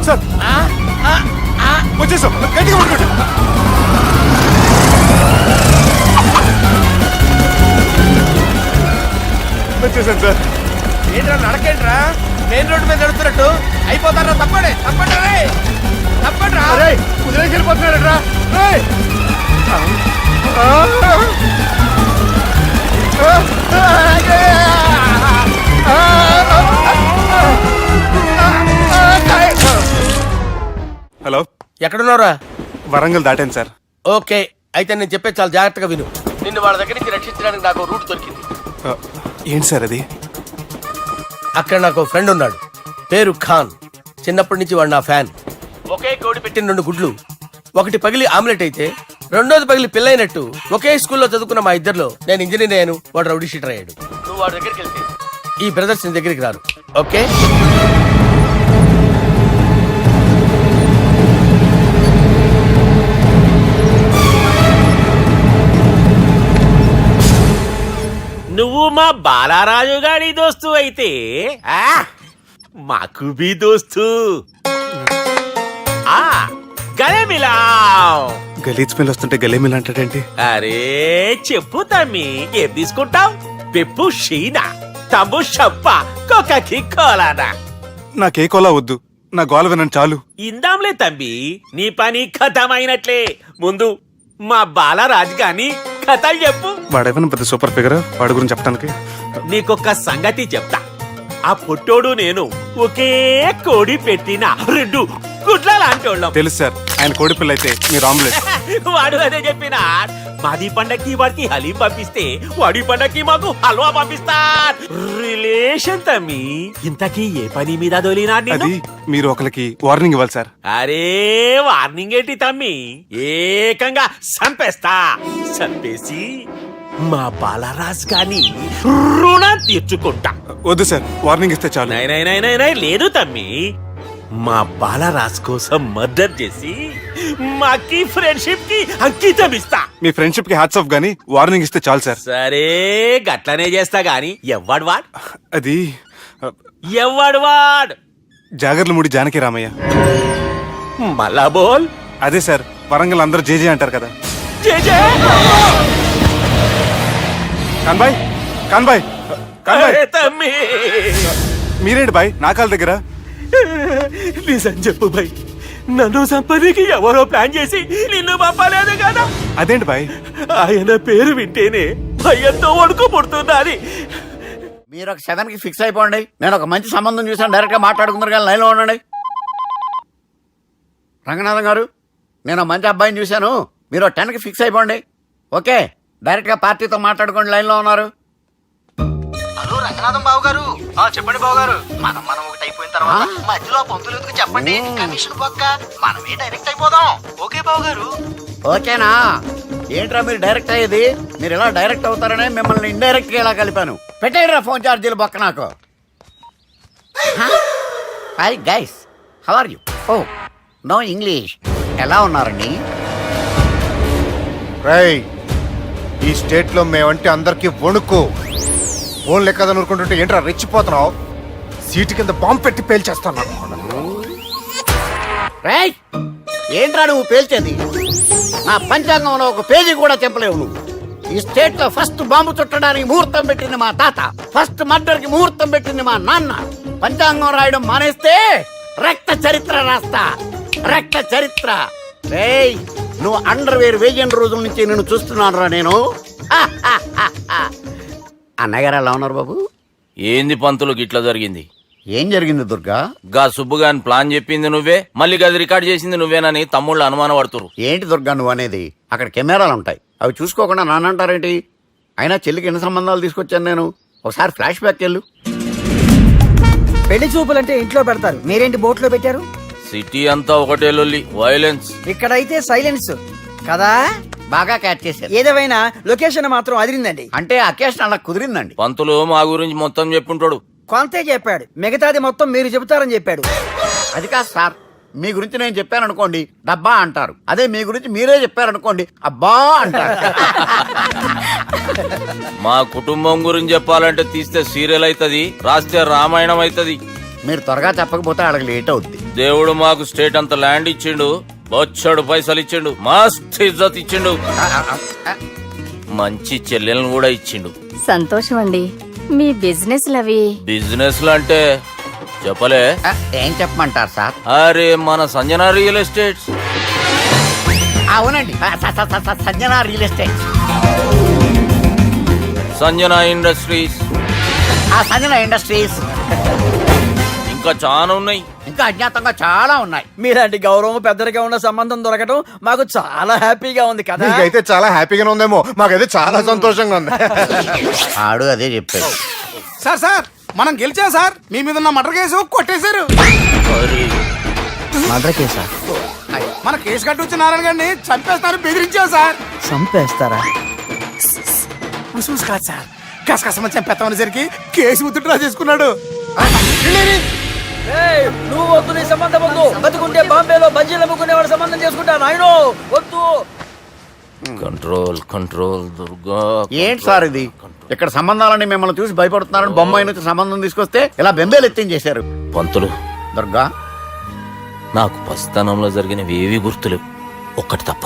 సార్ వచ్చేసాం, గట్టిగా పట్టుకోండి. వచ్చేసాను సార్. ఏంట్రా నడకేంట్రా? మెయిన్ రోడ్డు మీద నడుస్తున్నట్టు అయిపోతారా? తప్పండి తప్పండి రే, తప్పండి రా. కుదిరేసి వెళ్ళిపోతున్నారా? హలో, ఎక్కడున్నారా? వరంగల్ దాటాను సార్. ఓకే, అయితే నేను చెప్పే చాలా జాగ్రత్తగా విను. నిన్ను వాళ్ళ దగ్గర నుంచి రక్షించడానికి నాకు రూట్ దొరికింది. ఏంటి సార్ అది? అక్కడ నాకు ఫ్రెండ్ ఉన్నాడు, పేరు ఖాన్. చిన్నప్పటి నుంచి వాడు నా ఫ్యాన్. ఒకే కోడి పెట్టిన 2 గుడ్లు, ఒకటి పగిలి ఆమ్లెట్ అయితే రెండోది పగిలి పిల్లైనట్టు ఒకే స్కూల్లో చదువుకున్న మా ఇద్దరిలో నేను ఇంజనీర్ అయ్యాను, వాడు రౌడీ షీటర్ అయ్యాడు. నువ్వు వాడి దగ్గరికి వెళ్తే ఈ బ్రదర్స్ నీ దగ్గరికి రారు. ఓకే? నువ్వు మా బాలారాజు గారి దోస్తు అయితే మాకు బి దోస్తు. గలే మిలావ్. గలీజ్ స్మెల్ వస్తుంటే గలేమిల్ అంటాడేంటి? అరే చెప్పు తమ్మి, ఏం తీసుకుంటావు? పెప్పు షీనా, తమ్ము షప్ప, కొకకి కోలానా? నాకే కోలా వద్దు, నా గోల వినండి చాలు. ఇందాంలే తమ్మి, నీ పని ఖతమైనట్లే. ముందు మా బాలరాజు గాని కథలు చెప్పు. వాడేమైనా పెద్ద సూపర్ ఫిగర్, వాడి గురించి చెప్పడానికి. నీకొక్క సంగతి చెప్తా. ఆ పుట్టోడు నేను ఒకే కోడి పెట్టిన 2 గుడ్ల లాంటోళ్ళం. తెలుసు సార్, ఆయన కోడి పిల్ల అయితే మీరు ఆమ్లెట్. వాడు అదే చెప్పిన. మాది పండక్కి వాడికి హలీం పంపిస్తే వాడి పండక్కి మాకు హల్వా పంపిస్తా. రిలేషన్ తమ్మి. ఇంతకీ ఏ పని మీద దొలినా? అది మీరు ఒకరికి వార్నింగ్ ఇవ్వాలి సార్. అరే వార్నింగ్ ఏంటి తమ్మి, ఏకంగా సంపేస్తా. సంపేసి మా బాలరాజ్ గాని రుణం తీర్చుకుంటా. వద్దు సార్, వార్నింగ్ ఇస్తే చాలు. నై లేదు తమ్మి, మా బాలరాజ్ కోసం మర్డర్ చేసి మాకి ఫ్రెండ్షిప్ కి అంకితం ఇస్తా. మీ ఫ్రెండ్షిప్ కి హ్యాట్స్ ఆఫ్ గానీ వార్నింగ్ ఇస్తే చాలు సార్. సరే గట్లనే చేస్తా గాని ఎవ్వడు వాడ్? అది ఎవ్వడు వాడ్? జాగర్లమూడి జానకి రామయ్య. మళ్ళా బోల్. అదే సార్, వరంగల్ అందరూ జేజే అంటారు కదా. జేజే. కాన్బాయ్, కాన్బాయ్, కాన్బాయ్. అరే తమ్మి, మీరేంటి బాయ్ నా కాళ్ళ దగ్గర? నిజం చెప్పు భయ్, నన్ను సంపదికి ఎవరో ప్లాన్ చేసి నిన్ను పంపలేదు కదా? అదేంటి బాయ్? ఆయన పేరు వింటేనే భయంతో వణుకు పుడుతున్నది. మీరు ఒక 7కి ఫిక్స్ అయిపోండి. నేను ఒక మంచి సంబంధం చూసాను, డైరెక్ట్ గా మాట్లాడుకున్నారు కానీ లైన్లో ఉండండి. రంగనాథం గారు, నేను మంచి అబ్బాయిని చూశాను, మీరు 10కి ఫిక్స్ అయిపోండి. ఓకే, డైరెక్ట్ గా పార్టీతో మాట్లాడుకోండి, లైన్లో ఉన్నారు. హలో రంగనాథం బాబు గారు. చెప్పండి బాబు గారు. మనం ఒకటి అయిపోయిన తర్వాత మధ్యలో పంతులు ఎందుకు చెప్పండి, కమిషన్ పక్క మనమే డైరెక్ట్ అయిపోదాం. ఓకే బాబు గారు. ఓకేనా? ఏంట్రా మీరు డైరెక్ట్ అయ్యేది? మీరు ఇలా డైరెక్ట్ అవుతారనే మిమ్మల్ని ఇండైరెక్ట్ గా ఇలా కలిపాను. పెట్టేయరా ఫోన్ ఛార్జీలు బొక్క నాకు. Hi guys, how are you? Oh no English. ఎలా ఉన్నారండి? రేయ్, ఈ స్టేట్ లో మేమంటే అందరికి వణుకు. ఫోన్ లెక్క ఊరుకుంటుంటే ఏంట్రా రెచ్చిపోతున్నావు? సీటు కింద బాంబు పెట్టి పేల్చేస్తాను. రేయ్, ఏంట్రా నువ్వు పేల్చేది? నా పంచాంగంలో ఒక పేజీ కూడా తెంపలేవు నువ్వు. ఈ స్టేట్ లో ఫస్ట్ బాంబు చుట్టడానికి ముహూర్తం పెట్టింది మా తాత, ఫస్ట్ మర్డర్ కి ముహూర్తం పెట్టింది మా నాన్న. పంచాంగం రాయడం మానేస్తే రక్త చరిత్ర రాస్తా, రక్త చరిత్ర. రేయ్, నువ్వు అండర్వేర్ వేయని రోజుల నుంచి నేను చూస్తున్నాను రా నేను. అన్నగారు ఎలా ఉన్నారు బాబు? ఏంది పంతులు గిట్లా జరిగింది? ఏం జరిగింది దుర్గా? గా సుబ్బుగాని ప్లాన్ చెప్పింది నువ్వే, మళ్ళీ గది రికార్డ్ చేసింది నువ్వేనని తమ్ముళ్ళు అనుమానం పడుతురు. ఏంటి దుర్గా నువ్వు అనేది? అక్కడ కెమెరాలు ఉంటాయి, అవి చూసుకోకుండా నానంటారేంటి? అయినా చెల్లికి ఎన్ని సంబంధాలు తీసుకొచ్చాను నేను. ఒకసారి ఫ్లాష్ బ్యాక్ వెళ్ళు. పెళ్లి చూపులంటే ఇంట్లో పెడతారు, మీరేంటి బోట్లో పెట్టారు? సిటీ అంతా ఒకటే లొల్లి, వైలెన్స్. ఇక్కడైతే సైలెన్స్ కదా. బాగా క్యాచ్ చేశారు. ఏదేమైనా లొకేషన్ మాత్రం అదిరిందండి. అంటే అకేషన్ అలా కుదిరిందండి. పంతులు మా గురించి మొత్తం చెప్పుంటాడు. కొంతే చెప్పాడు, మిగతాది మొత్తం మీరు చెబుతారని చెప్పాడు. అది కాదు సార్, మీ గురించి నేను చెప్పాను అనుకోండి డబ్బా అంటారు, అదే మీ గురించి మీరే చెప్పారనుకోండి అబ్బా అంటారు. మా కుటుంబం గురించి చెప్పాలంటే తీస్తే సీరియల్ అవుతుంది, రాస్తే రామాయణం అవుతుంది. మీరు త్వరగా చెప్పకపోతే అడగ లేట్ అవుద్ది. దేవుడు మాకు స్టేట్ అంత ల్యాండ్ ఇచ్చిండు, బొచ్చడు పైసలు ఇచ్చిండు, మస్త్ ఇజ్జత్ ఇచ్చిండు, మంచి చెల్లెలను కూడా ఇచ్చిండు. సంతోషం అండి. మీ బిజినెస్ లవి బిజినెస్ అంటే చెప్పలే. ఏం చెప్పమంటారు సార్? అరే మన సంజన రియల్ ఎస్టేట్స్. అవునండి, Sanjana real estate, Sanjana industries, Sanjana industries. ఇంకా చాలా ఉన్నాయి. ఇంకా అజ్ఞాతంగా చాలా ఉన్నాయి. మీలాంటి గౌరవం పెద్దరిగా ఉన్న సంబంధం దొరకడం మాకు చాలా హ్యాపీగా ఉంది కదా. నీకైతే చాలా హ్యాపీగానే ఉందేమో, మాకైతే చాలా సంతోషంగా ఉంది. ఆడు అదే చెప్పాడు. సార్ సార్ మనం గెలిచాం సార్. మీ మీద ఉన్న మర్డర్ కేసు కొట్టేశారు. మర్డర్ కేసా? మన కేసు కట్టి వచ్చిన నారాయణ గారిని చంపేస్తారు బెదిరించాం సార్. చంపేస్తారా? చూసి కాదు సార్, కసకసమని చంపేస్తామనేసరికి కేసు విత్డ్రా చేసుకున్నాడు. నువ్వు వద్దు, నీ సంబంధం వద్దు. బతుకుంటే బాంబేలో బజ్జీలు అమ్ముకునే వాడు సంబంధం చేసుకుంటా నాయనో, వద్దు. Control control Durga. ఏంటి సార్ ఇది? ఇక్కడ సంబంధాలని మిమ్మల్ని చూసి భయపడుతున్నారని బొమ్మాయి నుంచి సంబంధం తీసుకొస్తే ఇలా బెంబేలు ఎత్తించేశారు. పంతులు, దుర్గా, నాకు పసితనంలో జరిగినవి ఏవి గుర్తులేవు, ఒక్కటి తప్ప.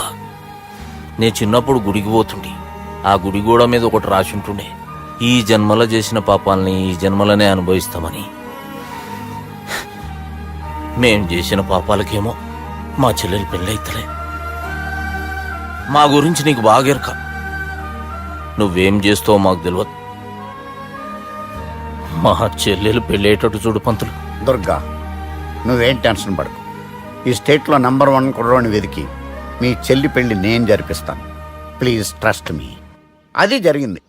నేను చిన్నప్పుడు గుడికి పోతుండే. ఆ గుడి గోడ మీద ఒకటి రాసి ఉంటుండే, ఈ జన్మలో చేసిన పాపాలని ఈ జన్మలనే అనుభవిస్తామని. మేం చేసిన పాపాలకేమో మా చెల్లెలు పెళ్ళైతలే. మా గురించి నీకు బాగా ఎరక. నువ్వేం చేస్తావో మాకు తెలియదు. మా చెల్లెలు పెళ్ళేటట్టు చూడు పంతులు. దుర్గా, నువ్వేం టెన్షన్ పడకు. ఈ స్టేట్లో నంబర్ 1 కుర్రోని వెతికి మీ చెల్లి పెళ్లి నేను జరిపిస్తాను. Please trust me. అది జరిగింది,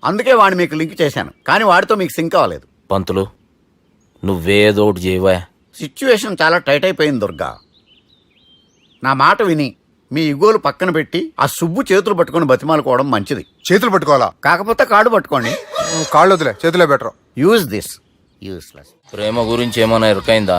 అందుకే వాడిని మీకు లింక్ చేశాను. కానీ వాడితో మీకు సింక్ అవ్వలేదు. పంతులు, నువ్వేదోటి చేయవా. సిచ్యువేషన్ చాలా టైట్ అయిపోయింది దుర్గా. నా మాట విని మీ ఇగోలు పక్కన పెట్టి ఆ సుబ్బు చేతులు పట్టుకొని బతిమాలుకోవడం మంచిది. చేతులు పట్టుకోవాలా? కాకపోతే కాడు పట్టుకోండి. కాళ్ళు వదిలే, చేతులే బెటర్. Use this. యూస్లెస్. ప్రేమ గురించి ఏమైనా ఎరకైందా?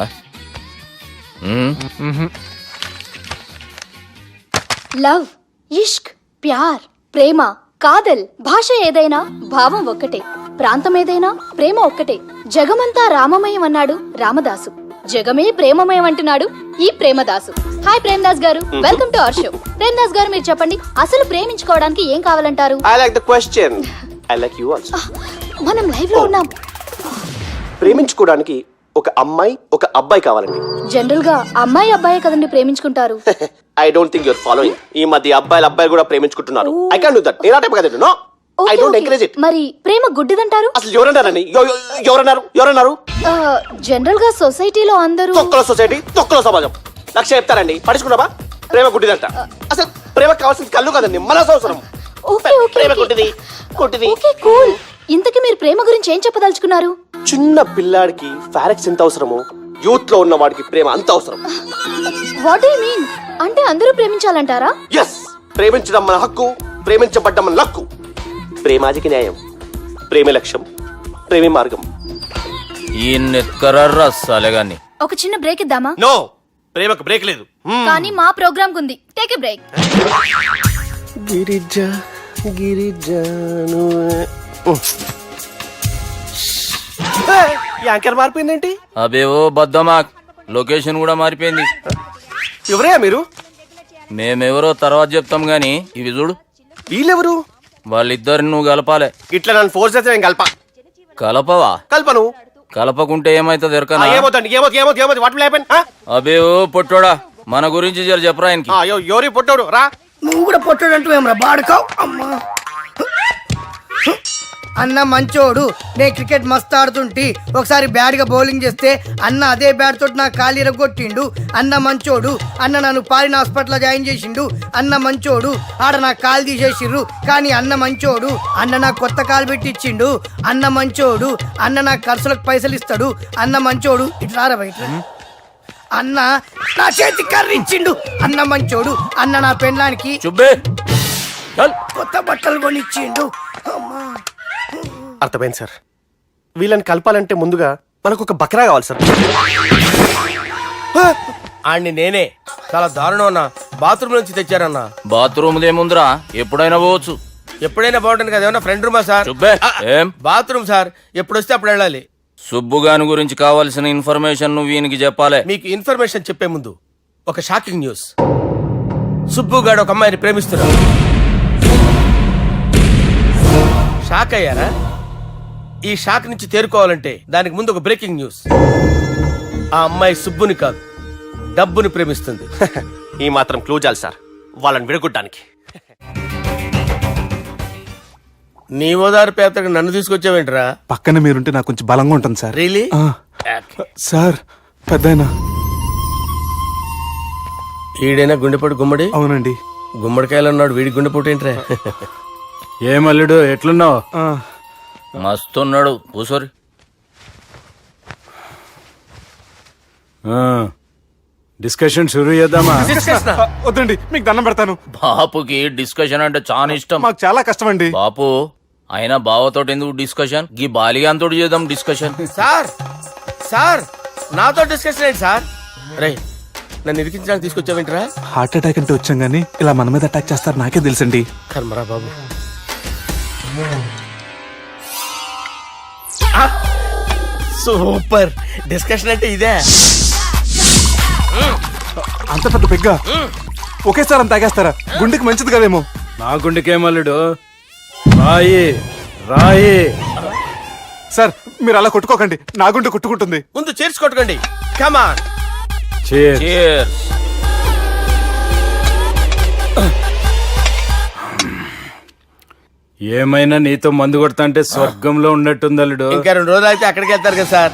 లవ్, ఇష్క్, ప్యార్, ప్రేమ, కాదల్, భాష ఏదైనా భావం ఒక్కటే, ప్రాంతం ఏదైనా ప్రేమ ఒక్కటే. జగమంతా రామమయం అన్నాడు రామదాసు, జగమే ప్రేమమయం అంటున్నాడు ఈ ప్రేమదాసు. హాయ్ ప్రేమదాస్ గారు, welcome to our show. Premadasa గారు, మీరు చెప్పండి, అసలు ప్రేమించుకోవడానికి ఏం కావాలంటారు? I like the question. I like you also. మనం లైవ్ లో ఉన్నాం. ప్రేమించుకోవడానికి ఒక అమ్మాయి ఒక అబ్బాయి కావాలండి. జనరల్ గా అమ్మాయి అబ్బాయే కదండి ప్రేమించుకుంటారు. I don't think your following. ఈ మధ్య అబ్బాయిలు కూడా ప్రేమించుకుంటున్నారు. I can't do that. నేను ఆ టైప్ కదండి. No, I don't encourage it. మరి ప్రేమ గుడ్డిదంటారు? అసలు ఎవరన్నారండి? ఎవరన్నారు? జనరల్ గా సొసైటీలో అందరూ తొక్కల సొసైటీ, తొక్కల సమాజం. లక్ష చెప్తారండి, పడుచుకున్నావా? ప్రేమ గుడ్డిదంట. అసలు ప్రేమ కావాల్సింది కళ్ళు కదండి, మనసు అవసరం. ఓకే ఓకే ప్రేమ గుడ్డిది. Okay cool. ఇంతకీ మీరు ప్రేమ గురించి ఏం చెప్పదలుచుకున్నారు? చిన్న పిల్లాడికి ఫారెక్స్ ఎంత అవసరమో యూత్ లో ఉన్న వాడికి ప్రేమ అంత అవసరం. What do you mean? అంటే అందరూ ప్రేమించాలంటారా? ఎస్, ప్రేమించడం మన హక్కు, ప్రేమించబడ్డం మన లక్కు. ప్రేమాజికి న్యాయం, ప్రేమే లక్ష్యం, ప్రేమే మార్గం. ఈ నెత్కరర్రా సాలెగాన్ని. ఒక చిన్న బ్రేక్ ఇద్దామా? నో, ప్రేమకు బ్రేక్ లేదు. కానీ మా ప్రోగ్రామ్ కుంది. Take a break. యాంకర్ మారిపోయిందేంటి? అబేవో బద్దమాక్, లొకేషన్ కూడా మారిపోయింది. ఎవరయ్యా మీరు? మేమెవరో తర్వాత చెప్తాం గాని ఇవి చూడు. వీళ్ళెవరు? వాళ్ళిద్దరిని నువ్వు కలపాలే. ఇట్లా నన్ను ఫోర్స్ చేస్తే నేను కలపవా? కల్పను. కలపకుంటే ఏమైతుంది ఎరకనా? ఏమవుతుంది? What will happen? అబేవో పొట్టోడా, మన గురించి జర చెప్పరా ఆయనకి. ఎవరి పొట్టాడు రా. నువ్వు కూడా పొట్టాడంటూ ఏమరా బాడుకావు. అమ్మా అన్న మంచోడు. నేను క్రికెట్ మస్తు ఆడుతుంటి, ఒకసారి బ్యాట్ గా బౌలింగ్ చేస్తే అన్న అదే బ్యాట్ తోటి నా కాలు ఇరగొట్టిండు. అన్న మంచోడు. అన్న నన్ను పాలిన హాస్పిటల్ జాయిన్ చేసిండు. అన్న మంచోడు. ఆడ నా కాలు తీసేసిర్రు, కానీ అన్న మంచోడు. అన్న నాకు కొత్త కాలు పెట్టిచ్చిండు. అన్న మంచోడు. అన్న నాకు ఖర్చులకు పైసలు ఇస్తాడు. అన్న మంచోడు. ఇట్లా బయట అన్న నా చేతి కర్రీ ఇచ్చిండు. అన్న మంచోడు. అన్న నా పెళ్ళానికి చుబ్బే కొత్త బట్టలు కొనిచ్చిండు. అమ్మా అర్థమైంది సార్. వీళ్ళని కలపాలంటే ముందుగా మనకు ఒక బక్రా కావాలి సార్. ఆడిని నేనే చాలా దారుణం అన్నా. బాత్రూమ్ నుంచి తెచ్చారన్నా. బాత్రూమ్ దేముందిరా, ఎప్పుడైనా పోవచ్చు. ఎప్పుడైనా బాగుంటుంది కదా. ఏమన్నా ఫ్రెండ్ రూమా సార్? చుబ్బే ఏం బాత్రూమ్ సార్, ఎప్పుడు వస్తే అప్పుడు వెళ్ళాలి. సుబ్బుగాని గురించి కావాల్సిన ఇన్ఫర్మేషన్ నువ్వు ఈయనకి చెప్పాలి. మీకు ఇన్ఫర్మేషన్ చెప్పే ముందు ఒక షాకింగ్ న్యూస్. సుబ్బుగాడు ఒక అమ్మాయిని ప్రేమిస్తున్నాడు. షాక్ అయ్యారా? ఈ షాక్ నుంచి తేరుకోవాలంటే దానికి ముందు ఒక బ్రేకింగ్ న్యూస్. ఆ అమ్మాయి సుబ్బుని కాదు, డబ్బుని ప్రేమిస్తుంది. ఈ మాత్రం క్లూ చాలు సార్ వాళ్ళని విడగొట్టడానికి. నీ ఓదారు పేదకి నన్ను తీసుకొచ్చావేంట్రా? పక్కన మీరుంటే నాకు కొంచెం బలంగా ఉంటుంది సార్. రియలీ? సార్ పెద్దయినా ఈడైనా గుండెపోటు గుమ్మడి అవునండి. గుమ్మడికాయలు ఉన్నాడు వీడి గుండెపోటు ఏంట్రా? ఏమల్లుడు ఎట్లున్నావు? మస్తున్నాడు కూసోరి. డిస్కషన్ షురూ చేద్దామా? వద్దండి, మీకు దండం పెడతాను. బాపుకి డిస్కషన్ అంటే చాలా ఇష్టం. మాకు చాలా కష్టం అండి. బాపు అయినా బావతోటి ఎందుకు డిస్కషన్? గీ బాలిగాంతోటి చేద్దాం డిస్కషన్. సార్ సార్ నాతో డిస్కషన్ ఏంటి సార్? రే నన్ను ఇరికించడానికి తీసుకొచ్చావేంట్రా? హార్ట్ అటాక్ అంటే వచ్చాం గానీ ఇలా మన మీద అటాక్ చేస్తారు నాకే తెలుసండి. కర్మరా బాబు. సూపర్ డిస్కషన్ అంటే ఇదే. అంత పెద్ద పెగ్గా ఒకేసారి అంత తాగేస్తారా? గుండెకి మంచిది కదేమో. నా గుండెకేమల్లుడు రాయి రాయి. సార్ మీరు అలా కొట్టుకోకండి, నా గుండె కొట్టుకుంటుంది. ముందు చేర్చి కొట్టుకోండి. కమాన్. Cheers. ఏమైనా నీతో మందు కొడతా అంటే స్వర్గంలో ఉన్నట్టుంది అల్లుడు. ఇంకా 2 రోజులు అయితే అక్కడికి వెళ్తారు కదా సార్.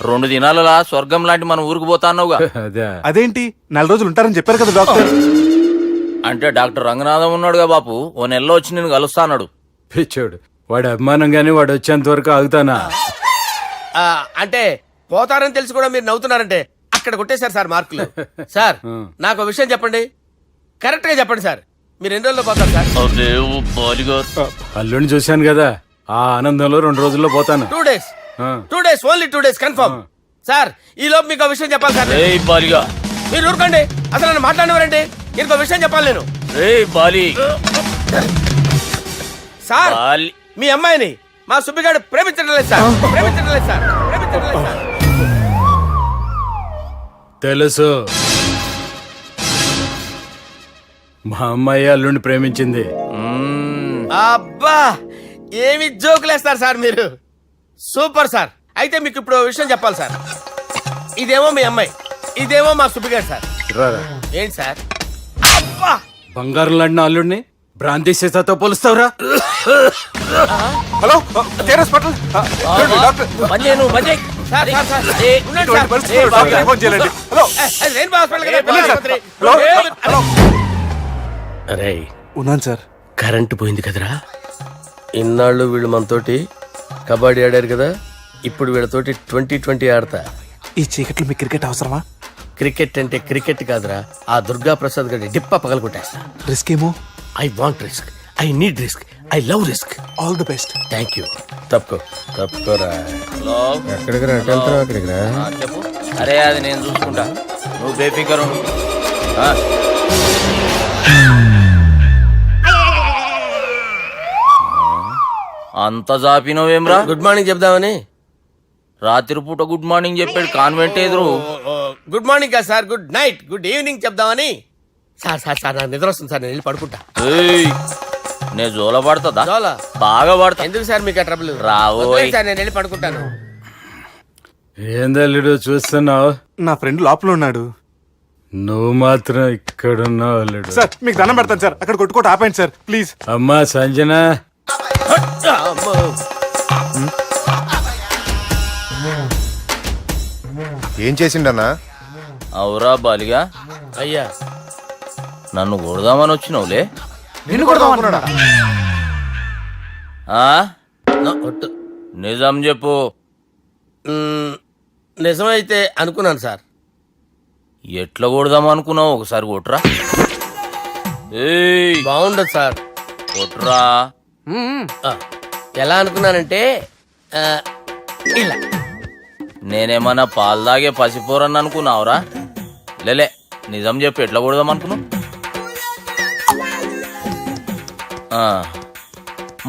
2 దినాలలా స్వర్గం లాంటి మన ఊరికి పోతా అన్నావుగా. అదే అదేంటి 4 రోజులు ఉంటారని చెప్పారు కదా డాక్టర్. అంటే డాక్టర్ రంగనాథం ఉన్నాడుగా బాపు, ఓ నెలలో వచ్చి నేను కలుస్తా అన్నాడు. పిచ్చోడు వాడి అభిమానం గాని వాడు వచ్చేంత వరకు ఆగుతానా? అంటే పోతారని తెలిసి కూడా మీరు నవ్వుతున్నారంటే అక్కడ కొట్టేశారు సార్ మార్కులు. సార్ నాకు ఒక విషయం చెప్పండి, కరెక్ట్ గా చెప్పండి సార్. మీరు ఎన్ని రోజుల్లో పోతారు సార్? అల్లుడిని చూశాను కదా, ఆ ఆనందంలో 2 రోజుల్లో పోతాను. 2 days. 2 days, only 2 days confirm. Sir ఈ లోపు మీకు ఒక విషయం చెప్పాలి సార్. బాలిగా మీరు ఊరుకోండి, అసలు నన్ను మాట్లాడినవారండి. ఇంకో విషయం చెప్పాలి నేను. బాలి సార్ మీ అమ్మాయిని మా సుబ్బిగాడు ప్రేమించడం లేదు సార్. ప్రేమించడం లేదు సార్. ప్రేమించడం లేదు సార్. తెలుసు, మా అమ్మాయి అల్లుడిని ప్రేమించింది. అబ్బా ఏమి జోకులేస్తారు సార్ మీరు. Super sir. అయితే మీకు ఇప్పుడు ఓ విషయం చెప్పాలి సార్. ఇదేమో మీ అమ్మాయి, ఇదేమో మా సుబ్బిగాడు సార్. రారా. ఏంటి సార్? అబ్బా బంగారం లాంటి నా అల్లుడిని భ్రాంతి సీతతో పోలుస్తావురా? Hello care hospital doctor. Sir sir sir ఉండండి ఇటువంటి సార్. పరిస్థితుల్లో డాక్టర్ని ఫోన్ చేయాలండి. హలో అది రెయిన్బో హాస్పిటల్ కదా, వెళ్ళండి సార్. ఆసుపత్రి. హలో అరే ఉన్నాను సార్. కరెంటు పోయింది కదరా. ఇన్నాళ్ళు వీళ్ళు మనతోటి కబడ్డీ ఆడారు కదా, ఇప్పుడు వీళ్ళతోటి 2020 ఆడతా. ఈ చీకట్లో మీకు క్రికెట్ అవసరమా? క్రికెట్ అంటే క్రికెట్ కాదురా, ఆ దుర్గా ప్రసాద్ గారి డిప్ప పగల కొట్టేస్తా. రిస్క్ ఏమో. I want risk, I need risk, I love risk. All the best. Thank you. తప్పుకోరా. హలో ఎక్కడికి రా? వెళ్తారా అక్కడికి రా. చెప్పు. అరే అది నేను చూసుకుంటా, నువ్వు బేఫికర్ ఉండు. అంత జాపినవేమ్రా? గుడ్ మార్నింగ్ చెప్దామని. రాత్రి పూట గుడ్ మార్నింగ్ చెప్పాడు కాన్వెంట్ ఎదురు. గుడ్ మార్నింగ్ కాదు sir, good night, good evening చెప్దామని. సార్ సార్ సార్ నాకు నిద్ర వస్తుంది సార్, నేను వెళ్ళి పడుకుంటా. నేను జోల పడుతుందా? జోలా? బాగా పడతా. ఎందుకు సార్ మీకు ఆ ట్రబుల్? రావోయ్ సార్ నేను వెళ్ళి పడుకుంటాను. ఏందల్లుడు చూస్తున్నావు? నా ఫ్రెండ్ లోపల ఉన్నాడు. నువ్వు మాత్రం ఇక్కడున్నావు అల్లుడు. సార్ మీకు దండం పెడతాను సార్, అక్కడ కొట్టుకోట ఆపండి సార్ ప్లీజ్. అమ్మా సంజన, ఏం చేసిండన్నా? అవురా బాలిగా, అయ్యా నన్ను కొడదామని వచ్చినావులే. నిన్ను కొడదాం అనుకున్నాడా? నిజం చెప్పు. నిజమైతే అనుకున్నాను సార్. ఎట్లా కొడదాం అనుకున్నావు? ఒకసారి కొట్రా. బాగుండదు సార్. కొట్రా. ఎలా అనుకున్నానంటే ఇలా. నేనేమన్నా పాలు తాగే పసిపోరని అనుకున్నావురా? లేలే, నిజం చెప్పు, ఎట్లా కొడదాం అనుకున్నావు?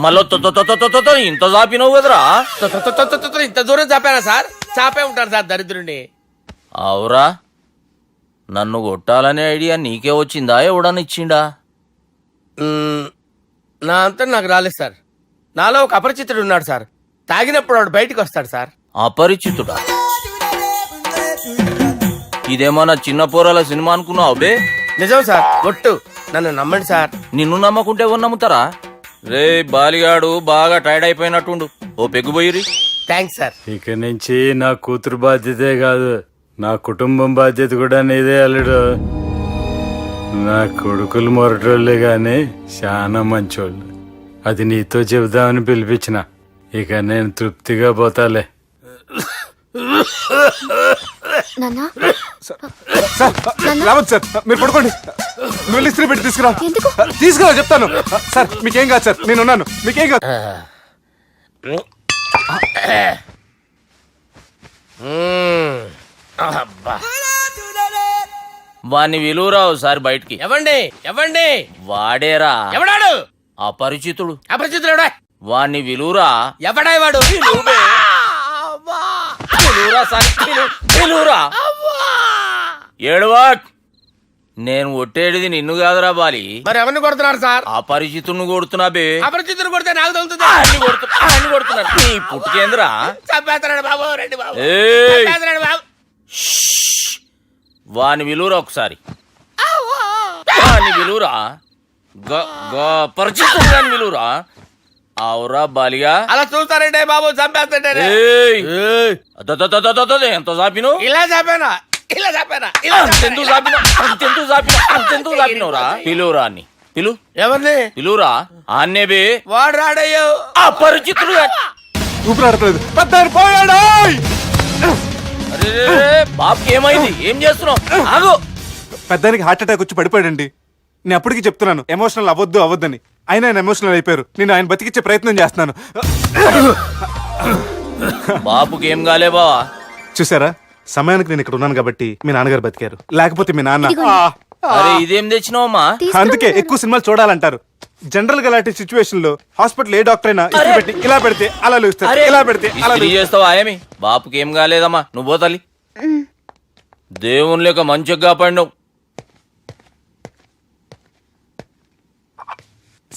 మళ్ళీ ఇంత చాపినావు కదరా? ఇంత దూరం చాపానా సార్? చాపే ఉంటాను సార్ దరిద్రుడిని. అవురా, నన్ను కొట్టాలనే ఐడియా నీకే వచ్చిందా? ఎవడన్నా ఇచ్చిండా? నా అంతా నాకు రాలేదు సార్. నాలో ఒక అపరిచితుడు ఉన్నాడు సార్. తాగినప్పుడు వాడు బయటికి వస్తాడు సార్. అపరిచితుడా? ఇదేమన్నా చిన్న పోరాల సినిమా అనుకున్నావు బే? నిజం సార్, ఒట్టు, నన్ను నమ్మండి సార్. నిన్ను నమ్మకుంటే ఎవరు నమ్ముతారా? రే బాలిగాడు బాగా టైర్డ్ అయిపోయినట్టుండు, ఓ పెగ్గు పోయిరి. Thanks sir. ఇక నుంచి నా కూతురు బాధ్యతే కాదు, నా కుటుంబం బాధ్యత కూడా నీదే అల్లుడు. నా కొడుకులు మొరటోళ్ళే గాని చాలా మంచోళ్ళు. అది నీతో చెబుదామని పిలిపించిన. ఇక నేను తృప్తిగా పోతాలే. నాన్నా రావద్దు సార్, మీరు పడుకోండి. నువ్వు వెళ్ళి ఇస్త్రీ పెట్టి తీసుకురా. ఎందుకు? తీసుకురా చెప్తాను. సార్ మీకేం కాదు సార్, నేను ఉన్నాను, మీకేం కాదు. వాణ్ణి విలువరావు సార్ బయటికి. ఎవండి ఎవండి వాడేరా ఎవడాడు? అపరిచితుడు. అపరిచితుడు ఎవడా? వాణ్ణి విలువరా. ఎవడాయి వాడు? విలువరా సార్, విలువరా. ఏడవాక్. నేను ఒట్టేడిది నిన్ను కాదురా బాలి. మరి ఎవరిని కొడుతున్నారు సార్? అపరిచితుడిని కొడుతున్నా బే. అపరిచితుడు కొడితే నాకు తగులుతుంది. ఆయన కొడుతున్నారు. నీ పుట్టుకేంద్రా. చంపేస్తున్నాడు బాబు, రండి బాబు. ఏయ్, చంపేస్తున్నాడు బాబు. వాని విలువరా ఒకసారి. వాని విలువరా. పరిచితుడు అని విలువరా. అవురా బాలిగా. అలా చూస్తారంటే బాబు, చంపేస్తాడే. ఏయ్, ఎంత చాపిను? ఇలా చంపానా, ఇలా చంపానా, అంతెందుకు చాపినవురా. పిలువురా అని పిలు. ఎవరిని పిలువురా. ఆన్నే బే. వాడు రాడయ్యో. అపరిచితుడు. ఊపిరాడట్లేదు. పెద్ద పోయాడు. అరే బాబుకి ఏమైంది? ఏం చేస్తున్నావు? ఆగు. పెద్దానికి హార్ట్ అటాక్ వచ్చి పడిపోయాడండి. నేను అప్పటికి చెప్తున్నాను ఎమోషనల్ అవ్వద్దని. ఆయన ఎమోషనల్ అయిపోయారు. నేను ఆయన బతికిచ్చే ప్రయత్నం చేస్తున్నాను. బాబుకి ఏం కాలే బావా. చూసారా, సమయానికి నేను ఇక్కడ ఉన్నాను కాబట్టి మీ నాన్నగారు బతికారు. లేకపోతే మీ నాన్న. అరే ఇదేం తెచ్చినావమ్మా? అందుకే ఎక్కువ సినిమాలు చూడాలంటారు. జనరల్ గా అలాంటి సిచ్యువేషన్ లో హాస్పిటల్ ఏ డాక్టర్ అయినా ఇస్త్రీ పెట్టి ఇలా పెడితే అలా లూస్తారు, ఇలా పెడితే అలా ఇస్త్రీ చేస్తావా ఏమి? బాపుకి ఏం కాలేదమ్మా, నువ్వు పోతల్లి. దేవుని లేక మంచిగా పడినావు.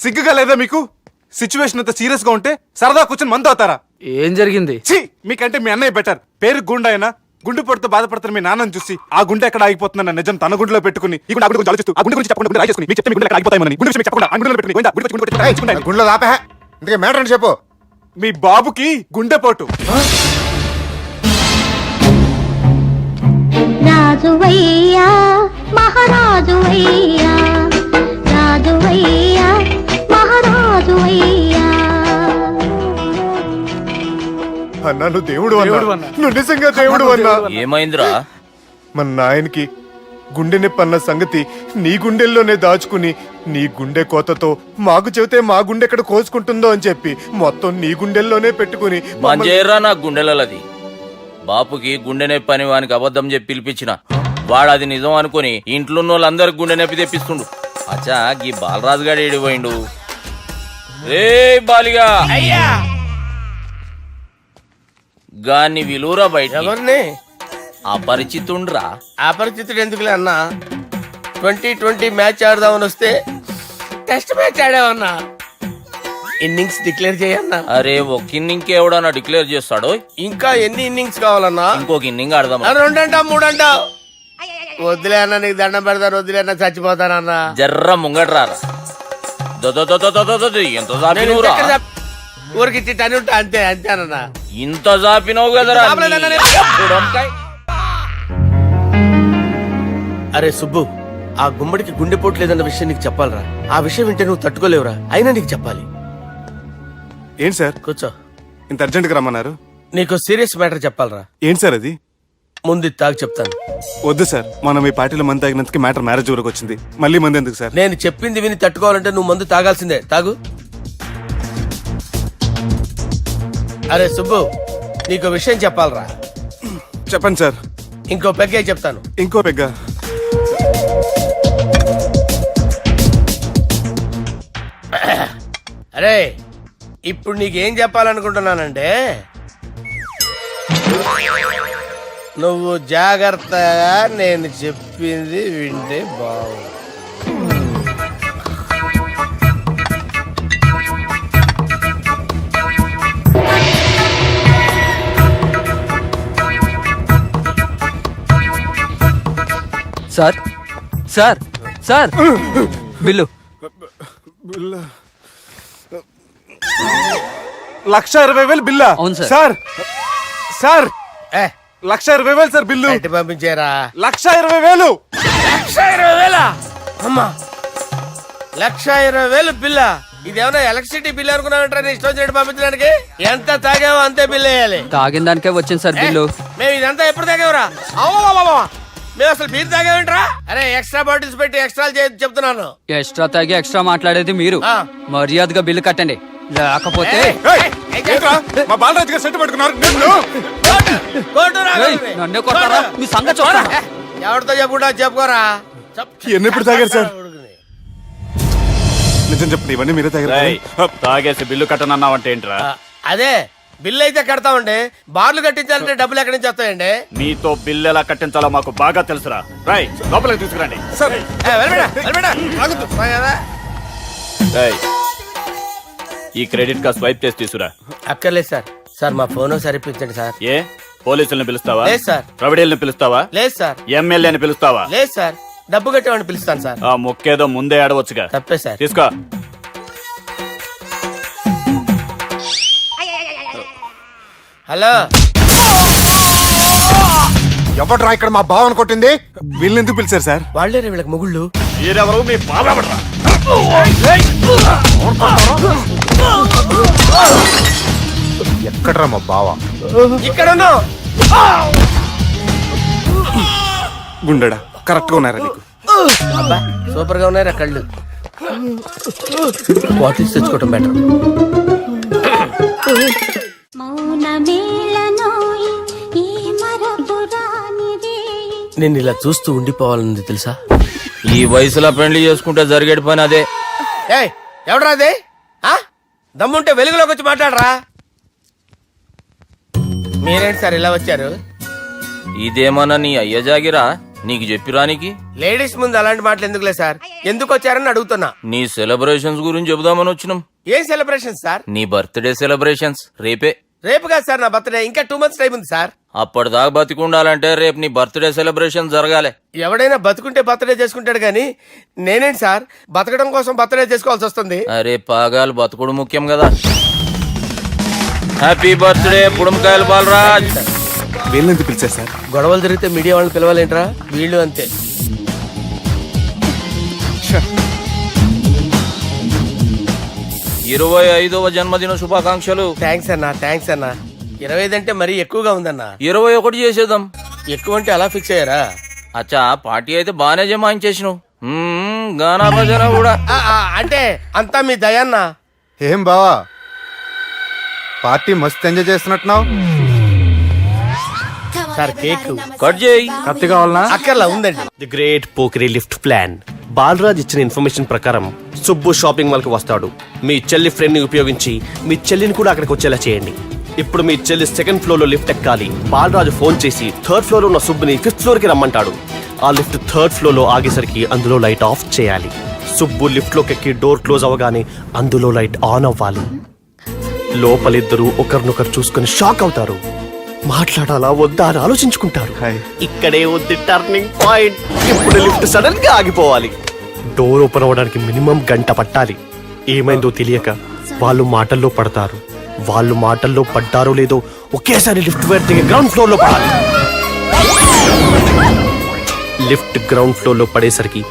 సిగ్గుగా లేదా మీకు? సిచ్యువేషన్ అంత సీరియస్ గా ఉంటే సరదా కూర్చొని మందు అవుతారా? ఏం జరిగింది? ఛీ, మీకంటే మీ అన్నయ్య బెటర్. పేరు గుండె అయినా గుండు పొడితో బాధపడతారు మీ నాన్నని చూసి. ఆ గుండె ఎక్కడ ఆగిపోతుందన్న నిజం తన గుండెలో పెట్టుకుని ఈ గుండె గురించి ఆలోచిస్తూ ఆ గుండె గురించి చెప్పకుండా గుండె రాజేసుకుని మీకు చెప్తే మీ గుండె ఎక్కడ ఆగిపోతాయని గుండె విషయం చెప్పకుండా ఆ గుండెలో పెట్టుకుని గుండె గుండె గుండెలో దాపే. ఇందుకే మ్యాటర్ అని చెప్పు. మీ బాబుకి గుండెపోటు. రాజువయ్యా మహారాజువయ్యా, రాజువయ్యా మహారాజువయ్యా. అన్నా నువ్వు దేవుడు అన్నా, నువ్వు నిజంగా దేవుడు అన్నా. ఏమైందిరా? మన నాయనకి గుండె నొప్పి అన్న సంగతి నీ గుండెల్లోనే దాచుకుని నీ గుండె కోతతో మాకు చెబితే మా గుండె ఎక్కడ కోసుకుంటుందో అని చెప్పి మొత్తం నీ గుండెల్లోనే పెట్టుకుని మంజేరా నా గుండెలది. బాపుకి గుండె నొప్పి అని వానికి అబద్ధం చెప్పి పిలిపించిన వాడు అది నిజం అనుకుని ఇంట్లో ఉన్న వాళ్ళందరికి గుండె నొప్పి తెప్పిస్తుండు. అచ్చా గీ బాలరాజు గారు ఏడిపోయిండు. రే బాలిగా అయ్యా గాన్ని విలువరా బయట. ఎవరిని? అపరిచితుండ్రా. అపరిచితుడు ఎందుకులే అన్నా. 2020 మ్యాచ్ ఆడదామని వస్తే టెస్ట్ మ్యాచ్ ఆడామన్నా. ఇన్నింగ్స్ డిక్లేర్ చేయన్నా. అరే ఒక ఇన్నింగ్ ఎవడన్నా డిక్లేర్ చేస్తాడో? ఇంకా ఎన్ని ఇన్నింగ్స్ కావాలన్నా? ఇంకొక ఇన్నింగ్ ఆడదాం. 2 అంటావు 3 అంటావు. వద్దులే అన్న, నీకు దండం పెడతాను. వద్దులే అన్న, చచ్చిపోతానన్నా. జర్ర ముంగట్రారా. ఎంత జాపినవురా? ఊరికి టని ఉంటా అంతే అంతేనన్నా. ఇంత జాపినవు కదరా. అరే సుబ్బు, ఆ గుమ్మడికి గుండెపోటు లేదన్న విషయం నీకు చెప్పాలరా. ఆ విషయం వింటే నువ్వు తట్టుకోలేవురా. అయినా నీకు చెప్పాలి. ఏంటి సార్ కూర్చో. ఇంత అర్జెంట్గా రమ్మన్నారు? నీకు సీరియస్ మ్యాటర్ చెప్పాలరా. ఏంటి సార్ అది? ముందు ఇది తాగు చెప్తాను. వద్దు సార్, మనం ఈ పార్టీలో మంది తాగినందుకు మ్యాటర్ మ్యారేజ్ వరకు వచ్చింది. మళ్ళీ మంది ఎందుకు సార్? నేను చెప్పింది విని తట్టుకోవాలంటే నువ్వు మందు తాగాల్సిందే. తాగు. అరే సుబ్బు, నీకు విషయం చెప్పాలరా. చెప్పండి సార్. ఇంకో పెగ్గే చెప్తాను. ఇంకో పెగ్గ. అరే ఇప్పుడు నీకేం చెప్పాలనుకుంటున్నానంటే, నువ్వు జాగ్రత్తగా నేను చెప్పింది వింటే బాగుంది. Sir sir sir bill. 1,20,000 బిల్లా? అవును సార్. సార్ సార్ ఏ 1,20,000 సార్ బిల్లు. బయట పంపించారా? 1,20,000. 1,20,000 అమ్మా, 1,20,000 బిల్లా? ఇదేమన్నా ఎలక్ట్రిసిటీ బిల్ అనుకున్నామంటారా? నీ ఇష్టం చేయడం పంపించడానికి ఎంత తాగామో అంతే బిల్ వేయాలి. తాగిన దానికే వచ్చింది సార్ బిల్లు. మేము ఇదంతా ఎప్పుడు తాగామరా? అవ్వ, మేము అసలు బీర్ తాగామంటారా? అరే ఎక్స్ట్రా బాటిల్స్ పెట్టి ఎక్స్ట్రా చెప్తున్నాను. ఎక్స్ట్రా తాగి ఎక్స్ట్రా మాట్లాడేది మీరు. ఆ. మర్యాదగా బిల్లు కట్టండి, లేకపోతే ఏయ్, ఏంట్రా? మా బాలరాజు గారు సెట్ పట్టుకున్నారు. నన్నే కొడతారా? మీ సంగతి చూడరా? ఎవరితో చెప్పుకుంటా చెప్పుకోరా. ఎన్నెప్పుడు తాగారు సార్? నిజం చెప్పండి, ఇవన్నీ మీరే తాగారు. తాగేసి బిల్లు కట్టనన్నావంటే ఏంట్రా? అదే బిల్లు అయితే కడతామండి, బార్లు కట్టించాలంటే డబ్బులు ఎక్కడి నుంచి వస్తాయండి? మీతో బిల్లు ఎలా కట్టించాలో మాకు బాగా తెలుసురా. రై లోపలికి తీసుకురండి. సార్ రేయ్, ఈ క్రెడిట్ కార్డ్ స్వైప్ చేసి తీసుకురా. అక్కర్లేదు సార్. సార్ మా ఫోన్ సరిపించండి సార్. ఏ పోలీసుల్ని పిలుస్తావా? లేదు సార్. ప్రొవిడీల్ని పిలుస్తావా? లేదు సార్. ఎమ్మెల్యేని పిలుస్తావా? లేదు సార్. డబ్బు కట్టేవాడిని పిలుస్తాను సార్. ఆ మొక్కేదో ముందే ఆడవచ్చుగా. తప్పే సార్. తీసుకో. హలో, ఎవడ్రా ఇక్కడ మా బావని కొట్టింది? వీళ్ళని ఎందుకు పిలిచారు సార్? వాళ్ళే వీళ్ళకి మొగుళ్ళు. మీరెవరు? మీ బాబా? ఎక్కడ్రా మా బావ? ఇక్కడ ఉన్నావు. గుండెడా కరెక్ట్ గా ఉన్నారా నీకు? అబ్బా సూపర్ గా ఉన్నాయిరా కళ్ళు. బాటిల్స్ తెచ్చుకోవటం బెటర్. నేను ఇలా చూస్తూ ఉండిపోవాలని తెలుసా? ఈ వయసులో పెళ్లి చేసుకుంటే జరిగేటి పని అదే. ఏయ్ ఎవడరా అదే? దమ్ముంటే వెలుగులోకి వచ్చి మాట్లాడరా. మీరేంటి సార్ ఇలా వచ్చారు? ఇదేమన్నా నీ అయ్య జాగిరా నీకు చెప్పిరానికి? లేడీస్ ముందు అలాంటి మాటలు ఎందుకులే సార్. ఎందుకు వచ్చారని అడుగుతున్నా. నీ సెలబ్రేషన్స్ గురించి చెబుదామని వచ్చినాం. ఏం సెలబ్రేషన్ సార్? నీ బర్త్డే సెలబ్రేషన్స్ రేపే. రేపు కాదు సార్ నా బర్త్డే, ఇంకా 2 months టైం ఉంది సార్. అప్పటిదాకా బతికుండాలంటే రేపు నీ బర్త్డే సెలబ్రేషన్ జరగాలి. ఎవడైనా బతుకుంటే బర్త్డే చేసుకుంటాడు గానీ నేనేంటి సార్ బతకడం కోసం బర్త్డే చేసుకోవాల్సి వస్తుంది? అరే పాగాలు బతుకుడు ముఖ్యం కదా. హ్యాపీ బర్త్డే పుడంకాయలు బాలరాజ్. వీళ్ళని ఎందుకు పిలిచారు సార్? గొడవలు జరిగితే మీడియా వాళ్ళని పిలవాలేంట్రా? వీళ్ళు అంతే. 25వ జన్మదిన శుభాకాంక్షలు. థ్యాంక్స్ అన్నా, థ్యాంక్స్ అన్నా. 25 అంటే మరీ ఎక్కువగా ఉందన్నా. 21 చేసేద్దాం. ఎక్కువ అంటే అలా ఫిక్స్ అయ్యారా? అచ్చా పార్టీ అయితే బానే జమాయించేసినావు. గానా భజన కూడా. అంటే అంతా మీ దయన్నా. ఏం బావా పార్టీ మస్తు ఎంజాయ్ చేస్తున్నట్టున్నావు. సార్ కేక్ కట్ చేయి. కత్తి కావాలనా? అక్కర్లా ఉందండి. ది గ్రేట్ పోకరీ లిఫ్ట్ ప్లాన్. బాలరాజ్ ఇచ్చిన ఇన్ఫర్మేషన్ ప్రకారం సుబ్బు షాపింగ్ మాల్ కి వస్తాడు. మీ చెల్లి ఫ్రెండ్ ని ఉపయోగించి మీ చెల్లిని కూడా అక్కడికి వచ్చేలా చేయండి. ఇప్పుడు మీ చెల్లి 2nd ఫ్లోర్ లో లిఫ్ట్ ఎక్కాలి. బాలరాజు ఫోన్ చేసి 3rd ఫ్లోర్ లో ఉన్న సుబ్బుని 5th ఫ్లోర్ కి రమ్మంటాడు. ఆ లిఫ్ట్ 3rd ఫ్లోర్ లో ఆగేసరికి అందులో లైట్ ఆఫ్ చేయాలి. సుబ్బు లిఫ్ట్ లోకి ఎక్కి డోర్ క్లోజ్ అవగానే అందులో లైట్ ఆన్ అవ్వాలి. లోపలిద్దరూ ఒకరినొకరు చూసుకుని షాక్ అవుతారు. మాట్లాడాలా వద్దా అని ఆలోచించుకుంటారు. ఇక్కడే ఉంది టర్నింగ్ పాయింట్. ఇప్పుడు లిఫ్ట్ సడన్ గా ఆగిపోవాలి. డోర్ ఓపెన్ అవ్వడానికి మినిమం 1 గంట పట్టాలి. ఏమైందో తెలియక వాళ్ళు మాటల్లో పడతారు. వాళ్ళు మాటల్లో పడ్డారో లేదో ఒకేసారి లిఫ్ట్ దిగి గ్రౌండ్ ఫ్లోర్ లో పడాలి. లిఫ్ట్ గ్రౌండ్ ఫ్లోర్ లో పడేసరికి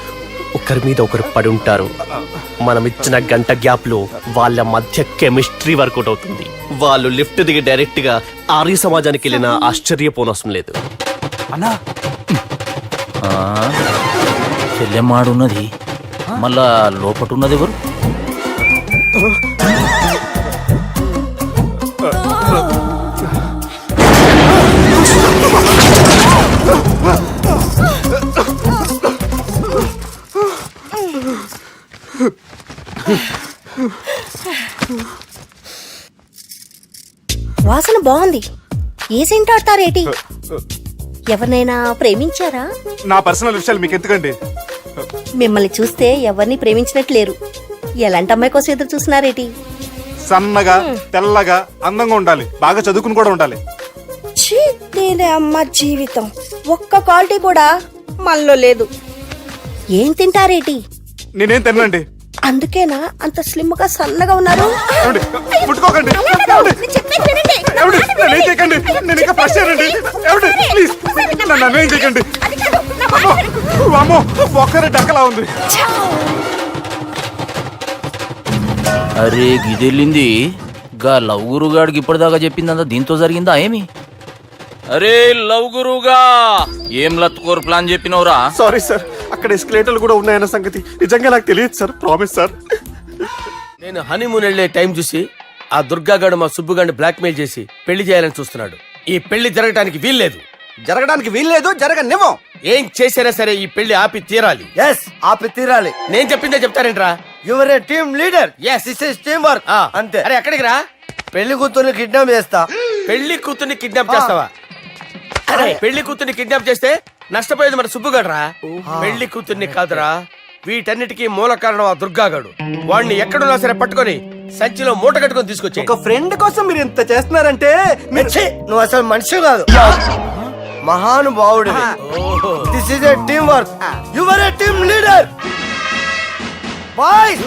ఒకరి మీద ఒకరు పడి ఉంటారు. మనం ఇచ్చిన 1 గంట గ్యాప్ లో వాళ్ళ మధ్య కెమిస్ట్రీ వర్కౌట్ అవుతుంది. వాళ్ళు లిఫ్ట్ దిగి డైరెక్ట్ గా ఆర్య సమాజానికి వెళ్ళినా ఆశ్చర్యపోనవసరం లేదు. అన్నా చెల్లెమ్మాడున్నది మళ్ళా లోపటున్నది ఎవరు? వాసన బాగుంది. ఏ సెంట్ ఆడతారేటి? ఎవరినైనా ప్రేమించారా? నా పర్సనల్ విషయాలు మీకు ఎందుకండి? మిమ్మల్ని చూస్తే ఎవరిని ప్రేమించినట్లేరు. ఎలాంటి అమ్మాయి కోసం ఎదురు చూస్తున్నారేటి? సన్నగా తెల్లగా అందంగా ఉండాలి, బాగా చదువుకుని కూడా ఉండాలి. ఛీ, దీని అమ్మ జీవితం ఒక్క క్వాలిటీ కూడా మనలో లేదు. ఏం తింటారేటి? నేనేం తినండి. అందుకేనా అంత స్లిమ్ గా సన్నగా ఉన్నారు? ముట్టుకోకండి. ఏమండి నన్ను ఏం చేయకండి, నేను ఇంకా ఫ్రెష్ అయ్యానండి. ఏమండి ప్లీజ్ నన్ను ఏం చేయకండి. అమ్మో ఒక్కరే డక్కలా ఉంది. అరే గిదెళ్ళింది గా లవ్ గురుగాడికి ఇప్పటిదాకా చెప్పిందంతా దీంతో జరిగిందా ఏమి? అరే లవ్ గురుగా ఏం లత్కోర్ ప్లాన్ చెప్పినవురా? సారీ సార్, అక్కడ ఎస్కలేటర్లు కూడా ఉన్నాయన్న సంగతి నిజంగా నాకు తెలియదు సార్. Promise sir. నేను హనీమూన్ వెళ్లే టైం చూసి ఆ దుర్గాగాడు మా సుబ్బుగాడిని బ్లాక్మెయిల్ చేసి పెళ్లి చేయాలని చూస్తున్నాడు. ఈ పెళ్లి జరగటానికి వీల్లేదు. జరగడానికి వీల్లేదు, జరగనివ్వం. ఏం చేసినా సరే ఈ పెళ్లి ఆపి తీరాలి. ఎస్, ఆపి తీరాలి. నేను చెప్పిందే చెప్తారేంట్రా? Your a team leader. Yes. This is team work. అంతే. అరే ఎక్కడికి రా? పెళ్లి కూతుర్ని కిడ్నాప్ చేస్తా. పెళ్లి కూతుర్ని కిడ్నాప్ చేస్తావా? అరే పెళ్లి కూతుర్ని కిడ్నాప్ చేస్తే నష్టపోయేది మన సుబ్బుగాడురా. పెళ్లి కూతుర్ని కాదురా, వీటన్నిటికీ మూల కారణం ఆ దుర్గాగాడు. వాడిని ఎక్కడున్నా సరే పట్టుకొని సంచిలో మూట కట్టుకొని తీసుకొచ్చి. ఒక ఫ్రెండ్ కోసం మీరు ఇంత చేస్తున్నారంటే నువ్వు అసలు మనిషి కాదు, మహానుభావుడు. This is a team work. Your a team leader. Boys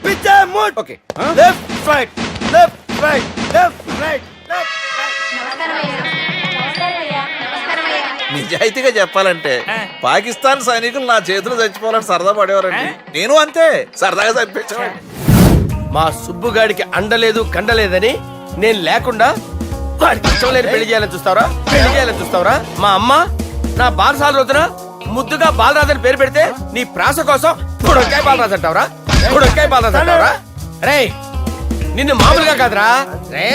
pitch A mood. Okay, left right left right left right left right. నిజాయితీగా చెప్పాలంటే పాకిస్తాన్ సైనికులు నా చేతులు చచ్చిపోవాలని సరదా పడేవారండి. నేను అంతే సరదాగా చనిపించేవాడిని. మా సుబ్బుగాడికి అండలేదు కండలేదని నేను లేకుండా వాడికి ఇష్టం లేని పెళ్లి చేయాలని చూస్తావరా? పెళ్లి చేయాలని చూస్తావరా? మా అమ్మ నా బాలసాల రోజున ముద్దుగా బాలరాజు అని పేరు పెడితే నీ ప్రాస కోసం గుడొక్కాయ బాలరాజు అంటావరా? గుడొక్కాయ బాలరాజు అంటావరా? రే నిన్ను మామూలుగా కాదురా, రే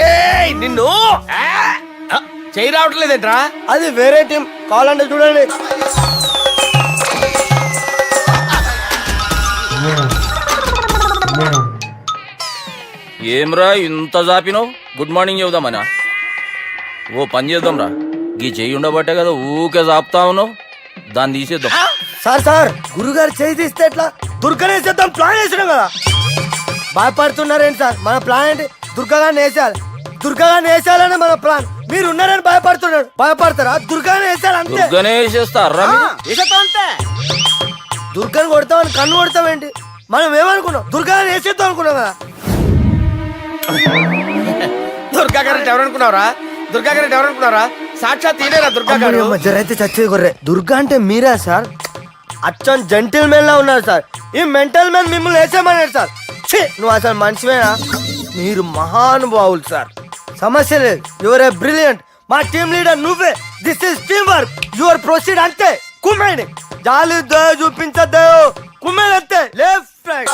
నిన్ను చేయి రావట్లేదేంట్రా? అది వేరే టీం, కావాలంటే చూడండి. ఏమ్రా ఇంత జాపినావు? Good morning చెబుదామనా? ఓ పని చేద్దాం రా, గీ చెయ్యి ఉండబట్టే కదా ఊకే జాపుతా ఉన్నావు, దాన్ని తీసేద్దాం. సార్ సార్ గురుగారు చేయి తీస్తే ఎట్లా? దుర్గనేసేద్దాం ప్లాన్ వేసినాం కదా. భయపడుతున్నారేంటి సార్? మన ప్లాన్ ఏంటి? దుర్గాగాన్ని వేసేయాలి. దుర్గాగాన్ని వేసేయాలని మన ప్లాన్. మీరు ఉన్నారని భయపడుతున్నాడు. భయపడతారా? దుర్గాని వేసేయాలి అంతే. దుర్గనే వేసేస్తారా? వేసేద్దాం అంతే. దుర్గాని కొడతామని కన్ను కొడతామేంటి? మనం ఏమనుకున్నాం? దుర్గాని వేసేద్దాం అనుకున్నాం కదా. దుర్గా గారు ఎవరనుకున్నారా? దుర్గా గారు ఎవరనుకున్నారా? సాక్షాత్ ఈయనేరా దుర్గా గారు. జరైతే చచ్చేది గొర్రె. దుర్గా అంటే మీరా సార్? అచ్చం జెంటిల్ మెన్ లా ఉన్నారు సార్. ఈ మెంటల్ మెన్ మిమ్మల్ని వేసేమన్నాడు సార్. ఛీ, నువ్వు అసలు మనిషివేనా? మీరు మహానుభావులు సార్. సమస్య లేదు. Your a brilliant. మా టీమ్ లీడర్ నువ్వే. This is team work. Your proceed అంతే. కుమ్మేని జాలి దయ చూపించద్దు. కుమ్మేని అంతే. Left right.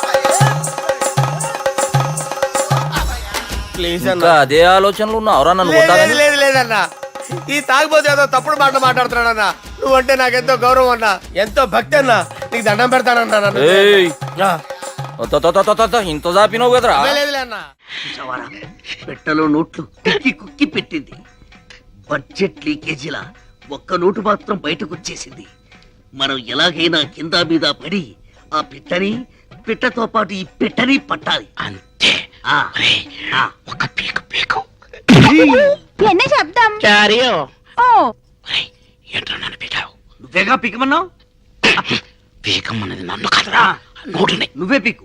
ప్లీజ్ ఇంకా అదే ఆలోచనలు ఉన్నావురా నన్ను లేదు కొట్టాలని? లేదు లేదన్నా, ఈ తాగిపోతే ఏదో తప్పుడు మాట మాట్లాడుతున్నాడన్నా. నువ్వంటే నాకెంతో గౌరవం అన్నా, ఎంతో భక్తి అన్నా. నీకు దండం పెడతానన్నా. నన్ను ఏయ్, ఇంత జాపినావు కదరా? లేదులే అన్నా. పెట్టలో నోట్లు కుక్కి కుక్కి పెట్టింది. బడ్జెట్ లీకేజీలా ఒక్క నోటు మాత్రం బయటకు వచ్చేసింది. మనం ఎలాగైనా కింద మీద పడి ఆ పిట్టతో పాటు ఈ పెట్టని పట్టాలి అంతే. ఒక పీకు పీకు என்ன சப்தம்? ఓ ఏంట్రా నన్ను పీకావు? నువ్వేగా పీకమన్నావు. పీకమన్నది నన్ను కదరా, నోటుని. నువ్వే పీకు.